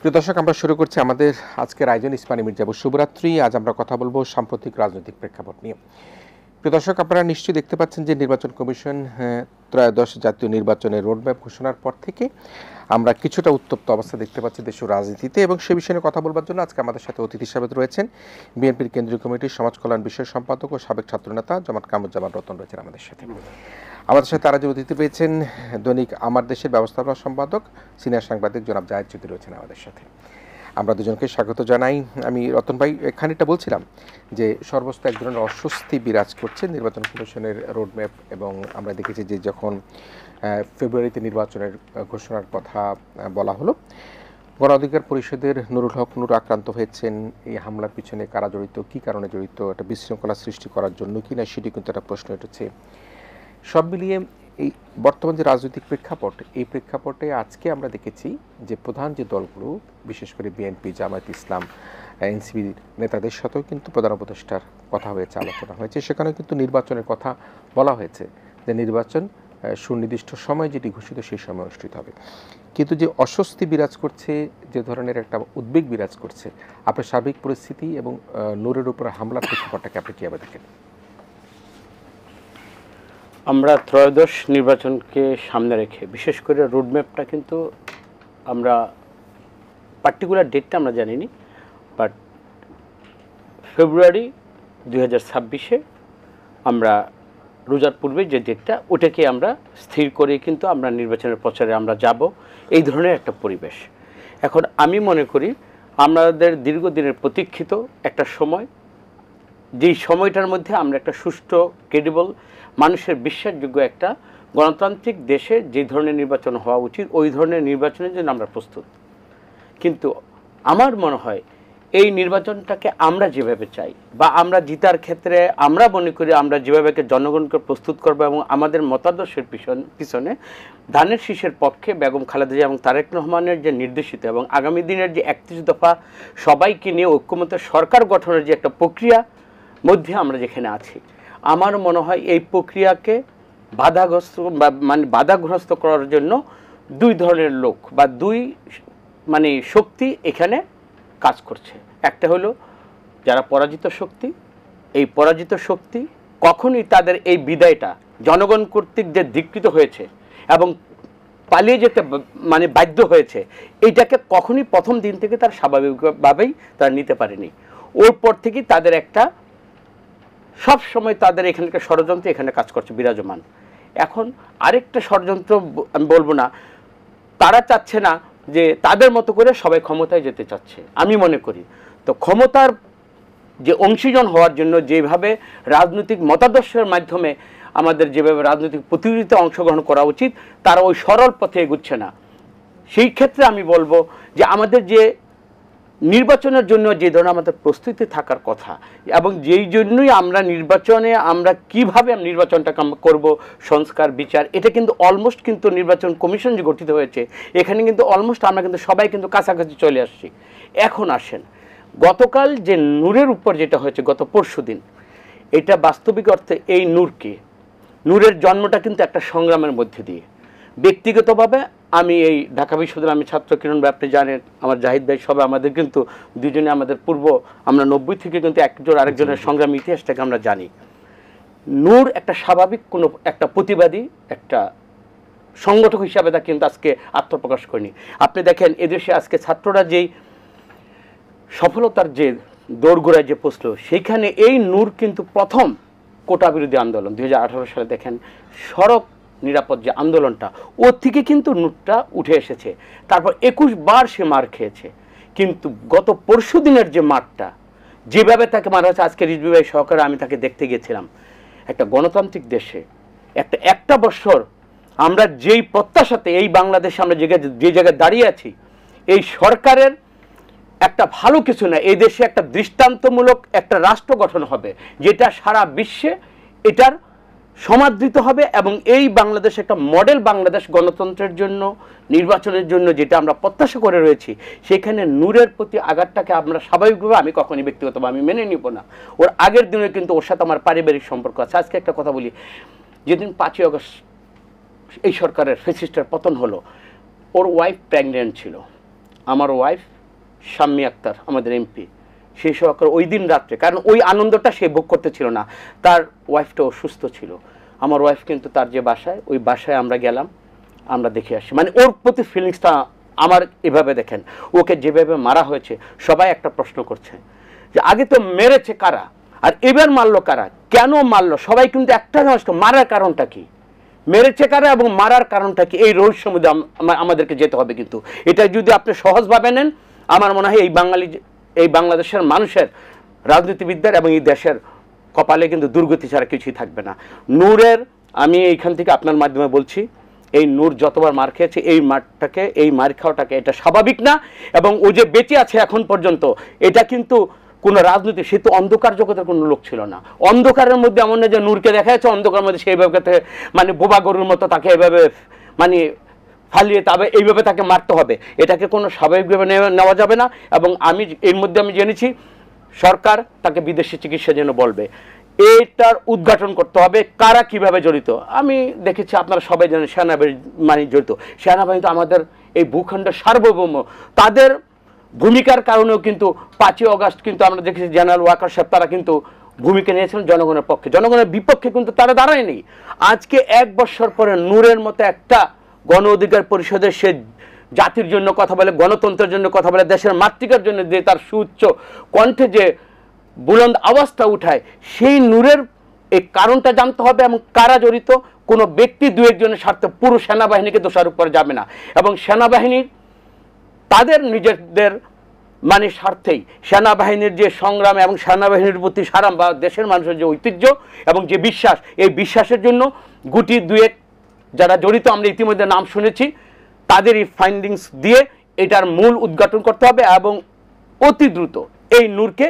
প্রিয় দর্শক, আমরা শুরু করছি আমাদের আজকের আয়োজন ইসমানী মির্জাপুর শুভরাত্রি। আজ আমরা কথা বলবো সাম্প্রতিক রাজনৈতিক প্রেক্ষাপট নিয়ে। প্রিয় দর্শক, আপনারা নিশ্চয়ই দেখতে পাচ্ছেন যে নির্বাচন কমিশন ত্রয়োদশ জাতীয় নির্বাচনের রোডম্যাপ ঘোষণার পর থেকে আমরা কিছুটা উত্তপ্ত অবস্থা দেখতে পাচ্ছি দেশের রাজনীতিতে, এবং সে বিষয়ে নিয়ে কথা বলবার জন্য আজকে আমাদের সাথে অতিথি হিসেবে রয়েছেন বিএনপির কেন্দ্রীয় কমিটির সমাজ কল্যাণ বিষয় সম্পাদক ও সাবেক ছাত্রনেতা জনাব কামরুজ্জামান রতন রয়েছেন আমাদের সাথে। আমাদের সাথে তারা যে অতিথি পেয়েছেন দৈনিক আমার দেশের ব্যবস্থাপনা সম্পাদক সিনিয়র সাংবাদিক জনাব জাহেদ চৌধুরী রয়েছেন আমাদের সাথে। আমরা দুজনকে স্বাগত জানাই। আমি রতন ভাই খানিকটা বলছিলাম যে সর্বস্ত এক ধরনের অস্বস্তি বিরাজ করছে নির্বাচন কমিশনের রোডম্যাপ, এবং আমরা দেখেছি যে যখন ফেব্রুয়ারিতে নির্বাচনের ঘোষণার কথা বলা হলো, গণ অধিকার পরিষদের নুরুল হক নূর আক্রান্ত হয়েছেন। এই হামলার পিছনে কারা জড়িত, কী কারণে জড়িত, একটা বিশৃঙ্খলা সৃষ্টি করার জন্য কি না, সেটি কিন্তু একটা প্রশ্ন উঠেছে। সব মিলিয়ে এই বর্তমান যে রাজনৈতিক প্রেক্ষাপট, এই প্রেক্ষাপটে আজকে আমরা দেখেছি যে প্রধান যে দলগুলো, বিশেষ করে বিএনপি, জামায়াত ইসলাম, এনসিপির নেতাদের সাথেও কিন্তু প্রধান উপদেষ্টার কথা হয়েছে, আলোচনা হয়েছে। সেখানেও কিন্তু নির্বাচনের কথা বলা হয়েছে যে নির্বাচন সুনির্দিষ্ট সময় যেটি ঘোষিত সেই সময় অনুষ্ঠিত হবে। কিন্তু যে অস্বস্তি বিরাজ করছে, যে ধরনের একটা উদ্বেগ বিরাজ করছে, আপনার সার্বিক পরিস্থিতি এবং নূরের উপর হামলার প্রেক্ষাপটটাকে আপনি কীভাবে দেখেন? আমরা ত্রয়োদশ নির্বাচনকে সামনে রেখে বিশেষ করে রোডম্যাপটা কিন্তু আমরা পার্টিকুলার ডেটটা আমরা জানিনি, বাট ফেব্রুয়ারি 2026-এ আমরা রোজার পূর্বে যে ডেটটা, ওটাকে আমরা স্থির করে কিন্তু আমরা নির্বাচনের প্রচারে আমরা যাব, এই ধরনের একটা পরিবেশ। এখন আমি মনে করি আমাদের দীর্ঘদিনের প্রতীক্ষিত একটা সময়, যেই সময়টার মধ্যে আমরা একটা সুষ্ঠু, ক্রেডিবল, মানুষের বিশ্বাসযোগ্য একটা গণতান্ত্রিক দেশে যে ধরনের নির্বাচন হওয়া উচিত, ওই ধরনের নির্বাচনের জন্য আমরা প্রস্তুত। কিন্তু আমার মনে হয় এই নির্বাচনটাকে আমরা যেভাবে চাই বা আমরা জিতার ক্ষেত্রে আমরা মনে করি আমরা যেভাবে জনগণকে প্রস্তুত করবো এবং আমাদের মতাদর্শের পিছনে ধানের শীষের পক্ষে বেগম খালেদা জিয়া এবং তারেক রহমানের যে নির্দেশিত এবং আগামী দিনের যে 31 দফা সবাইকে নিয়ে ঐক্যমত্য সরকার গঠনের যে একটা প্রক্রিয়া মধ্যে আমরা যেখানে আছি, আমার মনে হয় এই প্রক্রিয়াকে বাধাগ্রস্ত করার জন্য দুই ধরনের লোক বা দুই শক্তি এখানে কাজ করছে। একটা হলো যারা পরাজিত শক্তি, এই পরাজিত শক্তি কখনই তাদের এই বিদায়টা জনগণ কর্তৃক যে ধিক্কৃত হয়েছে এবং পালিয়ে যেতে বাধ্য হয়েছে, এইটাকে কখনই প্রথম দিন থেকে তার স্বাভাবিকভাবেই তারা নিতে পারেনি। ওর পর থেকেই তাদের একটা সব সময় তাদের এখানকার ষড়যন্ত্র এখানে কাজ করছে বিরাজমান। এখন আরেকটা ষড়যন্ত্র আমি বলবো না, তারা চাচ্ছে না যে তাদের মতো করে সবাই ক্ষমতায় যেতে চাচ্ছে। আমি মনে করি তো ক্ষমতার যে অংশীজন হওয়ার জন্য যেভাবে রাজনৈতিক মতাদর্শের মাধ্যমে আমাদের যেভাবে রাজনৈতিক প্রতিযোগিতায় অংশগ্রহণ করা উচিত, তারা ওই সরল পথে এগুচ্ছে না। সেই ক্ষেত্রে আমি বলবো যে আমাদের যে নির্বাচনের জন্য যে ধরনের আমাদের প্রস্তুতি থাকার কথা এবং যেই জন্যই আমরা নির্বাচনে আমরা কিভাবে নির্বাচনটা করব, সংস্কার বিচার, এটা কিন্তু অলমোস্ট কিন্তু নির্বাচন কমিশন যে গঠিত হয়েছে এখানে কিন্তু অলমোস্ট আমরা কিন্তু সবাই কিন্তু কাছাকাছি চলে আসছি। এখন আসেন গতকাল যে নূরের উপর যেটা হয়েছে গত পরশু দিন, এটা বাস্তবিক অর্থে এই নূরের জন্মটা কিন্তু একটা সংগ্রামের মধ্যে দিয়ে। ব্যক্তিগতভাবে আমি এই ঢাকা বিশ্ববিদ্যালয় আমি ছাত্র কিরণ ভাই, আপনি জানেন, আমার জাহিদ ভাই, সবাই আমাদের কিন্তু দুজনে আমাদের আমরা 90 থেকে কিন্তু একজন আরেকজনের সংগ্রাম ইতিহাসটাকে আমরা জানি। নূর একটা স্বাভাবিক কোনো একটা প্রতিবাদী একটা সংগঠক হিসাবে তা কিন্তু আজকে আত্মপ্রকাশ করেনি। আপনি দেখেন এদেশে আজকে ছাত্ররা যেই সফলতার যে দৌড়গোড়ায় যে পৌঁছল, সেইখানে এই নূর কিন্তু প্রথম কোটা বিরোধী আন্দোলন 2018 সালে দেখেন সড়ক নিরাপদ যে আন্দোলনটা, ওর থেকে কিন্তু নূরটা উঠে এসেছে। তারপর 21 বার সে মার খেয়েছে, কিন্তু গত পরশু দিনের যে মারটা যেভাবে তাকে মারা হয়েছে, আজকে রিজভী ভাই সহকারে আমি তাকে দেখতে গিয়েছিলাম। একটা গণতান্ত্রিক দেশে একটা বছর আমরা যেই প্রত্যাশাতে এই বাংলাদেশে আমরা যে জায়গায় দাঁড়িয়ে আছি, এই সরকারের একটা ভালো কিছু না, এই দেশে একটা দৃষ্টান্তমূলক একটা রাষ্ট্র গঠন হবে যেটা সারা বিশ্বে এটার সমাদৃত হবে এবং এই বাংলাদেশ একটা মডেল বাংলাদেশ গণতন্ত্রের জন্য, নির্বাচনের জন্য যেটা আমরা প্রত্যাশা করে রয়েছি, সেখানে নূরের প্রতি আঘাতটাকে আমরা স্বাভাবিকভাবে আমি কখনই ব্যক্তিগতভাবে আমি মেনে নিব না। ওর আগের দিনে কিন্তু ওর সাথে আমার পারিবারিক সম্পর্ক আছে। আজকে একটা কথা বলি, যেদিন 5ই আগস্ট এই সরকারের ফ্যাসিস্টের পতন হলো, ওর ওয়াইফ প্রেগনেন্ট ছিল। আমার ওয়াইফ শাম্মী আক্তার আমাদের এমপি, সেই সহকারে ওই দিন রাত্রে, কারণ ওই আনন্দটা সে ভোগ করতে ছিল না, তার ওয়াইফটা অসুস্থ ছিল। আমার ওয়াইফ কিন্তু তার যে বাসায়, ওই বাসায় আমরা গেলাম, আমরা দেখে আসি। মানে ওর প্রতি ফিলিংসটা আমার এভাবে দেখেন, ওকে যেভাবে মারা হয়েছে সবাই একটা প্রশ্ন করছে যে আগে তো মেরেছে কারা আর এবার মারলো কারা, কেন মারলো? সবাই কিন্তু একটা জিনিস, মারার কারণটা কি, মেরেছে কারা এবং মারার কারণটা কি, এই রহস্যের মধ্যে আমাদেরকে যেতে হবে। কিন্তু এটা যদি আপনি সহজভাবে নেন, আমার মনে হয় এই বাংলাদেশের মানুষের, রাজনীতিবিদদের এবং এই দেশের কপালে কিন্তু দুর্গতি ছাড়া কিছুই থাকবে না। নূরের, আমি এইখান থেকে আপনার মাধ্যমে বলছি, এই নূর যতবার মার খেয়েছে, এই মার খাওয়াটাকে এটা স্বাভাবিক না। এবং ও যে বেঁচে আছে এখন পর্যন্ত, এটা কিন্তু কোনো রাজনীতি, সে তো অন্ধকার জগতের কোনো লোক ছিল না। অন্ধকারের মধ্যে এমন না যে নূরকে দেখা যাচ্ছে অন্ধকারের মধ্যে সেইভাবে মানে বোবা গরুর মতো তাকে এভাবে মানে ফালিয়ে তবে এইভাবে তাকে মারতে হবে, এটাকে কোনো স্বাভাবিকভাবে নেওয়া যাবে না। এবং এর মধ্যে আমি জেনেছি সরকার তাকে বিদেশি চিকিৎসার জন্য বলবে, এটার উদ্ঘাটন করতে হবে কারা কিভাবে জড়িত। আমি দেখেছি, আপনারা সবাই জানেন সেনাবাহিনী জড়িত। সেনাবাহিনী তো আমাদের এই ভূখণ্ডের সার্বভৌম, তাদের ভূমিকার কারণেও কিন্তু 5ই অগাস্ট কিন্তু আমরা দেখেছি জেনারেল ওয়াকার সাহেব তারা কিন্তু ভূমিকা নিয়েছিলেন জনগণের পক্ষে, জনগণের বিপক্ষে কিন্তু তারা দাঁড়ায়নি। আজকে 1 বছর পরে নূরের মতো একটা গণ অধিকার পরিষদের সে জাতির জন্য কথা বলে, গণতন্ত্রের জন্য কথা বলে, দেশের মাতৃকার জন্য যে তার সুউচ্চ কণ্ঠে যে বুলন্দ আওয়াজটা উঠায়, সেই নূরের এই কারণটা জানতে হবে এবং কারা জড়িত। কোনো ব্যক্তি 2-1 স্বার্থে পুরো সেনাবাহিনীকে দোষারোপ করা যাবে না। এবং সেনাবাহিনীর তাদের নিজেদের মানে স্বার্থেই সেনাবাহিনীর যে সংগ্রাম এবং সেনাবাহিনীর প্রতি সারাম বা দেশের মানুষের যে ঐতিহ্য এবং যে বিশ্বাস, এই বিশ্বাসের জন্য গুটি 2-1 যারা জড়িত, আমরা ইতিমধ্যে নাম শুনেছি, তাদের এই ফাইন্ডিংস দিয়ে এটার মূল উদ্ঘাটন করতে হবে এবং অতি দ্রুত এই নূরকে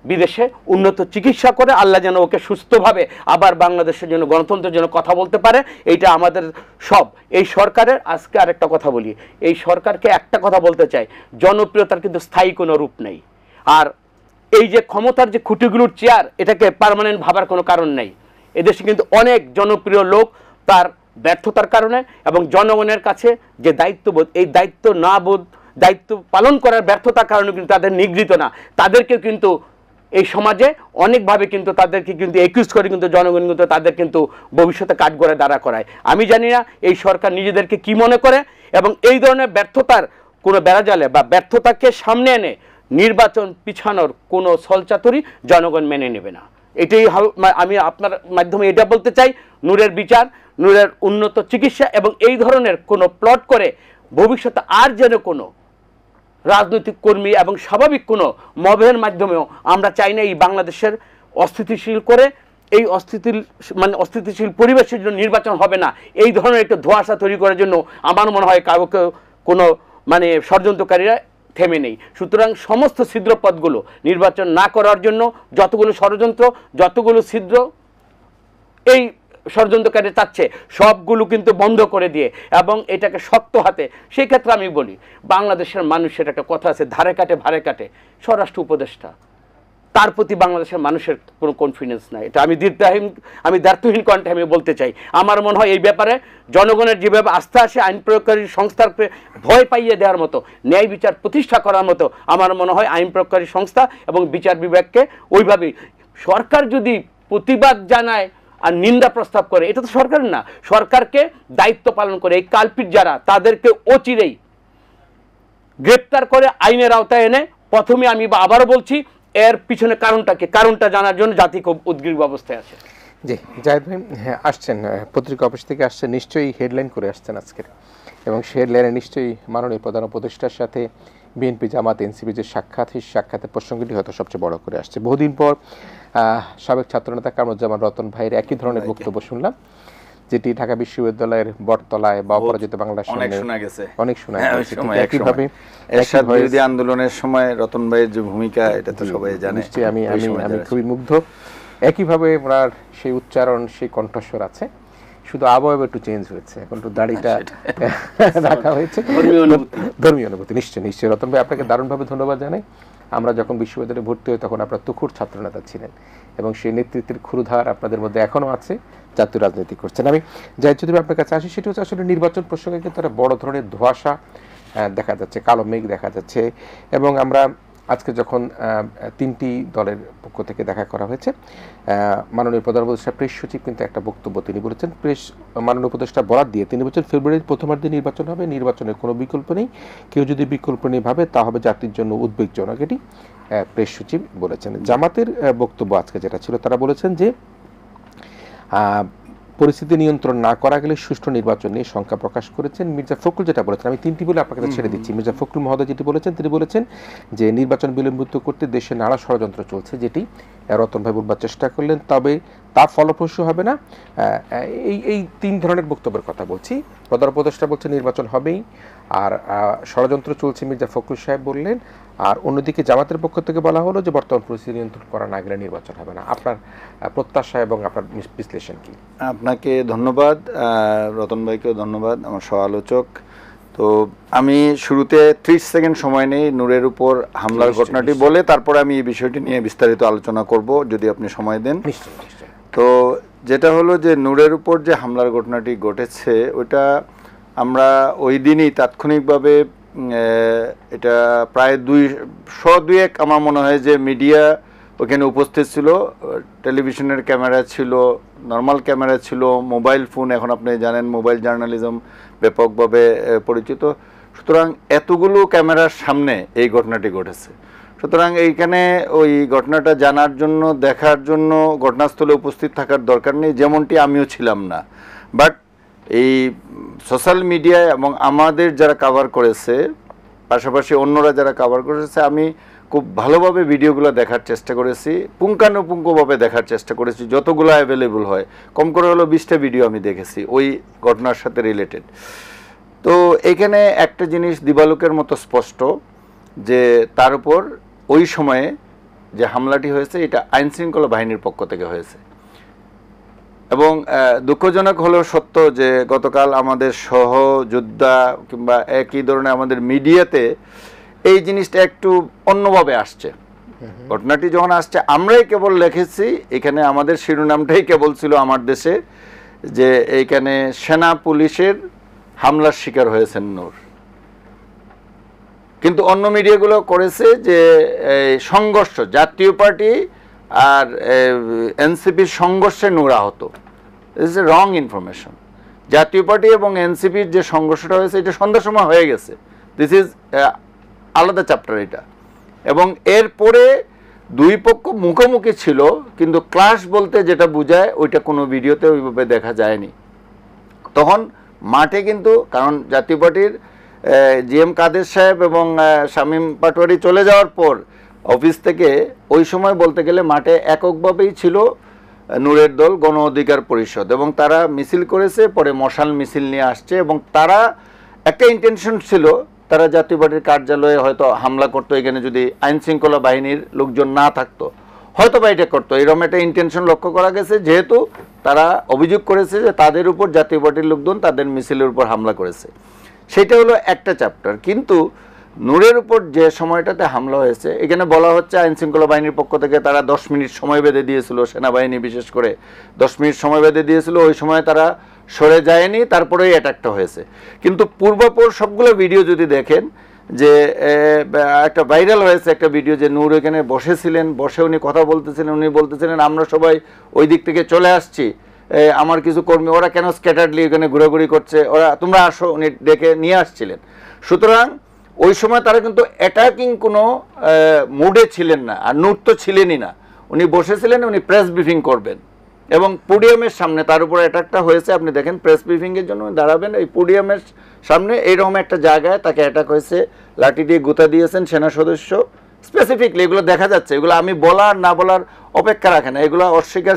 বিদেশে উন্নত চিকিৎসা করে আল্লাহ যেন ওকে সুস্থভাবে আবার বাংলাদেশের জন্য, গণতন্ত্রের জন্য কথা বলতে পারে। এইটা আমাদের সব এই সরকারের। আজকে আরেকটা কথা বলি, এই সরকারকে একটা কথা বলতে চাই, জনপ্রিয়তার কিন্তু স্থায়ী কোনো রূপ নেই। আর এই যে ক্ষমতার যে খুঁটিগুলোর চেয়ার, এটাকে পার্মানেন্ট ভাবার কোনো কারণ নেই। এদেশে কিন্তু অনেক জনপ্রিয় লোক তার ব্যর্থতার কারণে এবং জনগণের কাছে যে দায়িত্ববোধ, এই দায়িত্ব পালন করার ব্যর্থতার কারণে কিন্তু তাদের নিগৃহীত না, তাদেরকে কিন্তু এই সমাজে অনেকভাবে কিন্তু তাদেরকে কিন্তু একিউজ করে কিন্তু জনগণ কিন্তু তাদের কিন্তু ভবিষ্যতে কাঠগড়ে দাঁড়া করায়। আমি জানি না এই সরকার নিজেদেরকে কি মনে করে এবং এই ধরনের ব্যর্থতার কোনো বেড়াজালে বা ব্যর্থতাকে সামনে এনে নির্বাচন পিছানোর কোনো ছলচাতুরি জনগণ মেনে নেবে না। এটাই আমি আপনার মাধ্যমে এটা বলতে চাই, নূরের বিচার, নূরের উন্নত চিকিৎসা এবং এই ধরনের কোনো প্লট করে ভবিষ্যতে আর যেন কোনো রাজনৈতিক কর্মী এবং স্বাভাবিক কোনো মবের মাধ্যমেও আমরা চাই না এই বাংলাদেশের অস্থিতিশীল করে এই অস্থিতিশীল পরিবেশের জন্য নির্বাচন হবে না, এই ধরনের একটা ধোঁয়াশা তৈরি করার জন্য আমার মনে হয় কাউকে কোনো ষড়যন্ত্রকারীরা থেমে নেই। সুতরাং সমস্ত ছিদ্র পথগুলো নির্বাচন না করার জন্য যতগুলো ষড়যন্ত্র, যতগুলো ছিদ্র এই ষড়যন্ত্রকারী চাচ্ছে, সবগুলো কিন্তু বন্ধ করে দিয়ে এবং এটাকে শক্ত হাতে, সেই ক্ষেত্রে আমি বলি বাংলাদেশের মানুষের একটা কথা আছে, ধারে কাটে ভারে কাটে, স্বরাষ্ট্র উপদেষ্টা, তার প্রতি বাংলাদেশের মানুষের কোনো কনফিডেন্স নাই। এটা আমি দ্ব্যর্থহীন কণ্ঠে আমি বলতে চাই। আমার মনে হয় এই ব্যাপারে জনগণের যেভাবে আস্থা আসে আইন প্রয়োগকারী সংস্থাকে ভয় পাইয়ে দেওয়ার মতো, ন্যায় বিচার প্রতিষ্ঠা করার মতো আমার মনে হয় আইন প্রয়োগকারী সংস্থা এবং বিচার বিভাগকে ওইভাবেই, সরকার যদি প্রতিবাদ জানায় আর নিন্দা প্রস্তাব করে, এটা তো সরকার না, সরকারকে দায়িত্ব পালন করে এই কালপিট যারা, তাদেরকে অচিরেই গ্রেপ্তার করে আইনের আওতায় এনে, প্রথমে আমি আবারও বলছি এর পিছনে কারণটা জানার জন্য জাতি খুব উদ্গ্রীব অবস্থায় আছে। জি জাহিদ ভাই, হ্যাঁ আসছেন, পত্রিকা অফিস থেকে আসছেন, নিশ্চয়ই হেডলাইন করে আসছেন আজকের, এবং সেই হেডলাইনে নিশ্চয়ই মাননীয় প্রধান উপদেষ্টার সাথে বিএনপি জামাত এনসিপি যে সাক্ষাৎ, সেই সাক্ষাতের প্রসঙ্গটি হয়তো সবচেয়ে বড় করে আসছে। বহুদিন পর সাবেক ছাত্রনেতা কামরুজ্জামান রতন ভাইয়ের একই ধরনের বক্তব্য শুনলাম, যেটি ঢাকা বিশ্ববিদ্যালয়ের বটতলায় বা অপরাজিত বাংলা অনেক শোনা গেছে, একইভাবে এরশাদ বিরোধী আন্দোলনের সময় রতন ভাইয়ের যে ভূমিকা, এটা তো সবাই জানে। আমি খুবই মুগ্ধ। একইভাবে ওনার সেই উচ্চারণ, সেই কণ্ঠস্বর আছে, শুধু আবহাওয়া একটু চেঞ্জ হয়েছে, এখন একটু দাড়িটা রাখা হয়েছে, ধর্মীয় অনুভূতি। নিশ্চয়ই রতন ভাই, আপনাকে দারুণভাবে ধন্যবাদ জানাই। আমরা যখন বিশ্ববিদ্যালয়ে ভর্তি হই তখন আপনার তুখুর ছাত্রনেতা ছিলেন এবং সেই নেতৃত্বের ক্ষুরধার আপনাদের মধ্যে এখনও আছে, জাতীয় রাজনীতি করছেন। আমি যাই যদি আপনার কাছে আসি, সেটি হচ্ছে আসলে নির্বাচন প্রসঙ্গে কিন্তু একটা বড় ধরনের ধোঁয়াশা দেখা যাচ্ছে, কালো মেঘ দেখা যাচ্ছে। এবং আমরা আজকে যখন 3টি দলের পক্ষ থেকে দেখা করা হয়েছে, মাননীয় প্রধান উপদেষ্টা প্রেস সচিব কিন্তু একটা বক্তব্য তিনি বলেছেন, মাননীয় উপদেষ্টা বরাত দিয়ে তিনি বলছেন ফেব্রুয়ারির প্রথমার্ধে নির্বাচন হবে, নির্বাচনের কোনো বিকল্প নেই, কেউ যদি বিকল্প নিয়ে ভাবে তা হবে জাতির জন্য উদ্বেগজনক। এটি প্রেস সচিব বলেছেন। জামাতের বক্তব্য আজকে যেটা ছিল, তারা বলেছেন যে পরিস্থিতি নিয়ন্ত্রণ না করা গেলে সুষ্ঠু নির্বাচন নিয়ে শঙ্কা প্রকাশ করেছেন। মির্জা ফখরুল যেটা বলেছেন, আমি 3টি বলে আপনাকে ছেড়ে দিচ্ছি। মির্জা ফখরুল মহোদয় যেটি বলেছেন, তিনি বলেছেন যে নির্বাচন বিলম্বিত করতে দেশে নানা ষড়যন্ত্র চলছে, যেটি রতন ভাই বলবার চেষ্টা করলেন, তবে তা ফলপ্রসূ হবে না। এই 3 ধরনের বক্তব্যের কথা বলছি। প্রধান উপদেষ্টা বলছে নির্বাচন হবেই, আর ষড়যন্ত্র চলছে মির্জা ফখরুল সাহেব বললেন, আর অন্যদিকে জামাতের পক্ষ থেকে বলা হলো যে বর্তমান পরিস্থিতি নিয়ন্ত্রণ করা না গেলে নির্বাচন হবে না। আপনার প্রত্যাশা এবং আপনার বিশ্লেষণ কি? আপনাকে ধন্যবাদ, রতন ভাইকেও ধন্যবাদ, আমার সহ আলোচক। তো আমি শুরুতে 30 সেকেন্ড সময় নেই নূরের উপর হামলার ঘটনাটি বলে, তারপরে আমি এই বিষয়টি নিয়ে বিস্তারিত আলোচনা করব, যদি আপনি সময় দেন। তো যেটা হলো যে নূরের উপর যে হামলার ঘটনাটি ঘটেছে, ওইটা আমরা ওই দিনই তাৎক্ষণিকভাবে এটা প্রায় 201 আমার মনে হয় যে মিডিয়া ওখানে উপস্থিত ছিল, টেলিভিশনের ক্যামেরা ছিল, নর্মাল ক্যামেরা ছিল, মোবাইল ফোন, এখন আপনি জানেন মোবাইল জার্নালিজম ব্যাপকভাবে পরিচিত, সুতরাং এতগুলো ক্যামেরার সামনে এই ঘটনাটি ঘটেছে। সুতরাং এইখানে ওই ঘটনাটা জানার জন্য, দেখার জন্য ঘটনাস্থলে উপস্থিত থাকার দরকার নেই, যেমনটি আমিও ছিলাম না। বাট এই সোশ্যাল মিডিয়ায় এবং আমাদের যারা কভার করেছে, পাশাপাশি অন্যরা যারা কভার করেছে, আমি খুব ভালোভাবে ভিডিওগুলো দেখার চেষ্টা করেছি, পুঙ্খানুপুঙ্খভাবে দেখার চেষ্টা করেছি, যতগুলো অ্যাভেলেবল হয়। কম করে হলো 20টা ভিডিও আমি দেখেছি ওই ঘটনার সাথে রিলেটেড। তো এখানে একটা জিনিস দিবালোকের মতো স্পষ্ট, যে তার উপর ওই সময়ে যে হামলাটি হয়েছে এটা আইনশৃঙ্খলা বাহিনীর পক্ষ থেকে হয়েছে। এবং দুঃখজনক হলেও সত্য যে গতকাল আমাদের সহযোদ্ধা কিংবা একই ধরনের আমাদের মিডিয়াতে এই জিনিসটা একটু অন্যভাবে আসছে। ঘটনাটি যখন আসছে, আমরাই কেবল লিখেছি, এখানে আমাদের শিরোনামটাই কেবল ছিল আমার দেশে, যে এইখানে সেনা পুলিশের হামলার শিকার হয়েছেন নূর। কিন্তু অন্য মিডিয়াগুলো করেছে যে সংঘর্ষ, জাতীয় পার্টি আর এনসিপির সংঘর্ষে নূর আহত। This is wrong information. জাতীয় পার্টি এবং এনসিপির যে সংঘর্ষটা হয়েছে এটা সন্ধ্যার সময় হয়ে গেছে, দিস ইজ আলাদা চ্যাপ্টার এটা। এবং এরপরে দুই পক্ষ মুখোমুখি ছিল, কিন্তু ক্লাশ বলতে যেটা বোঝায় ওইটা কোনো ভিডিওতে ওইভাবে দেখা যায়নি। তখন মাঠে কিন্তু, কারণ জাতীয় পার্টির জিএম কাদের সাহেব এবং শামীম পাটোয়ারি চলে যাওয়ার পর অফিস থেকে ওই সময় বলতে গেলে মাঠে এককভাবেই ছিল নূরের দল, গণ অধিকার পরিষদ, এবং তারা মিছিল করেছে, পরে মশাল মিছিল নিয়ে আসছে, এবং তারা একটা ইন্টেনশন ছিল, তারা জাতীয় পার্টির কার্যালয়ে হয়তো হামলা করতো, এখানে যদি আইন শৃঙ্খলা বাহিনীর লোকজন না থাকতো হয়তো বা এটা করতো, এরকম একটা ইন্টেনশন লক্ষ্য করা গেছে, যেহেতু তারা অভিযোগ করেছে যে তাদের উপর জাতীয় পার্টির লোকজন তাদের মিছিলের উপর হামলা করেছে। সেটা হলো একটা চ্যাপ্টার। কিন্তু নূরের উপর যে সময়টাতে হামলা হয়েছে, এখানে বলা হচ্ছে আইনশৃঙ্খলা বাহিনীর পক্ষ থেকে তারা 10 মিনিট সময় বেঁধে দিয়েছিল, সেনাবাহিনী বিশেষ করে 10 মিনিট সময় বেঁধে দিয়েছিল, ওই সময় তারা সরে যায়নি, তারপরেই অ্যাটাকটা হয়েছে। কিন্তু পূর্বাপর সবগুলো ভিডিও যদি দেখেন, যে একটা ভাইরাল হয়েছে একটা ভিডিও, যে নূর এখানে বসেছিলেন, বসে উনি কথা বলতেছিলেন, উনি বলতেছিলেন আমরা সবাই ওই দিক থেকে চলে আসছি, আমার কিছু কর্মী ওরা কেন স্ক্যাটারলি এখানে ঘোরাঘুরি করছে, ওরা তোমরা আসো, উনি ডেকে নিয়ে আসছিলেন। সুতরাং ওই সময় তারা কিন্তু অ্যাটাকিং কোনো মুডে ছিলেন না, আর নূর তো ছিলেনই না, উনি বসেছিলেন, উনি প্রেস ব্রিফিং করবেন, এবং পোডিয়ামের সামনে তার উপর অ্যাটাকটা হয়েছে। আপনি দেখেন প্রেস ব্রিফিংয়ের জন্য দাঁড়াবেন, এই পোডিয়ামের সামনে এইরকম একটা জায়গায় তাকে অ্যাটাক হয়েছে, লাঠি দিয়ে গুঁতা দিয়েছেন সেনা সদস্য, স্পেসিফিকলি এগুলো দেখা যাচ্ছে। এগুলো আমি বলার না বলার অপেক্ষা রাখে না, এগুলো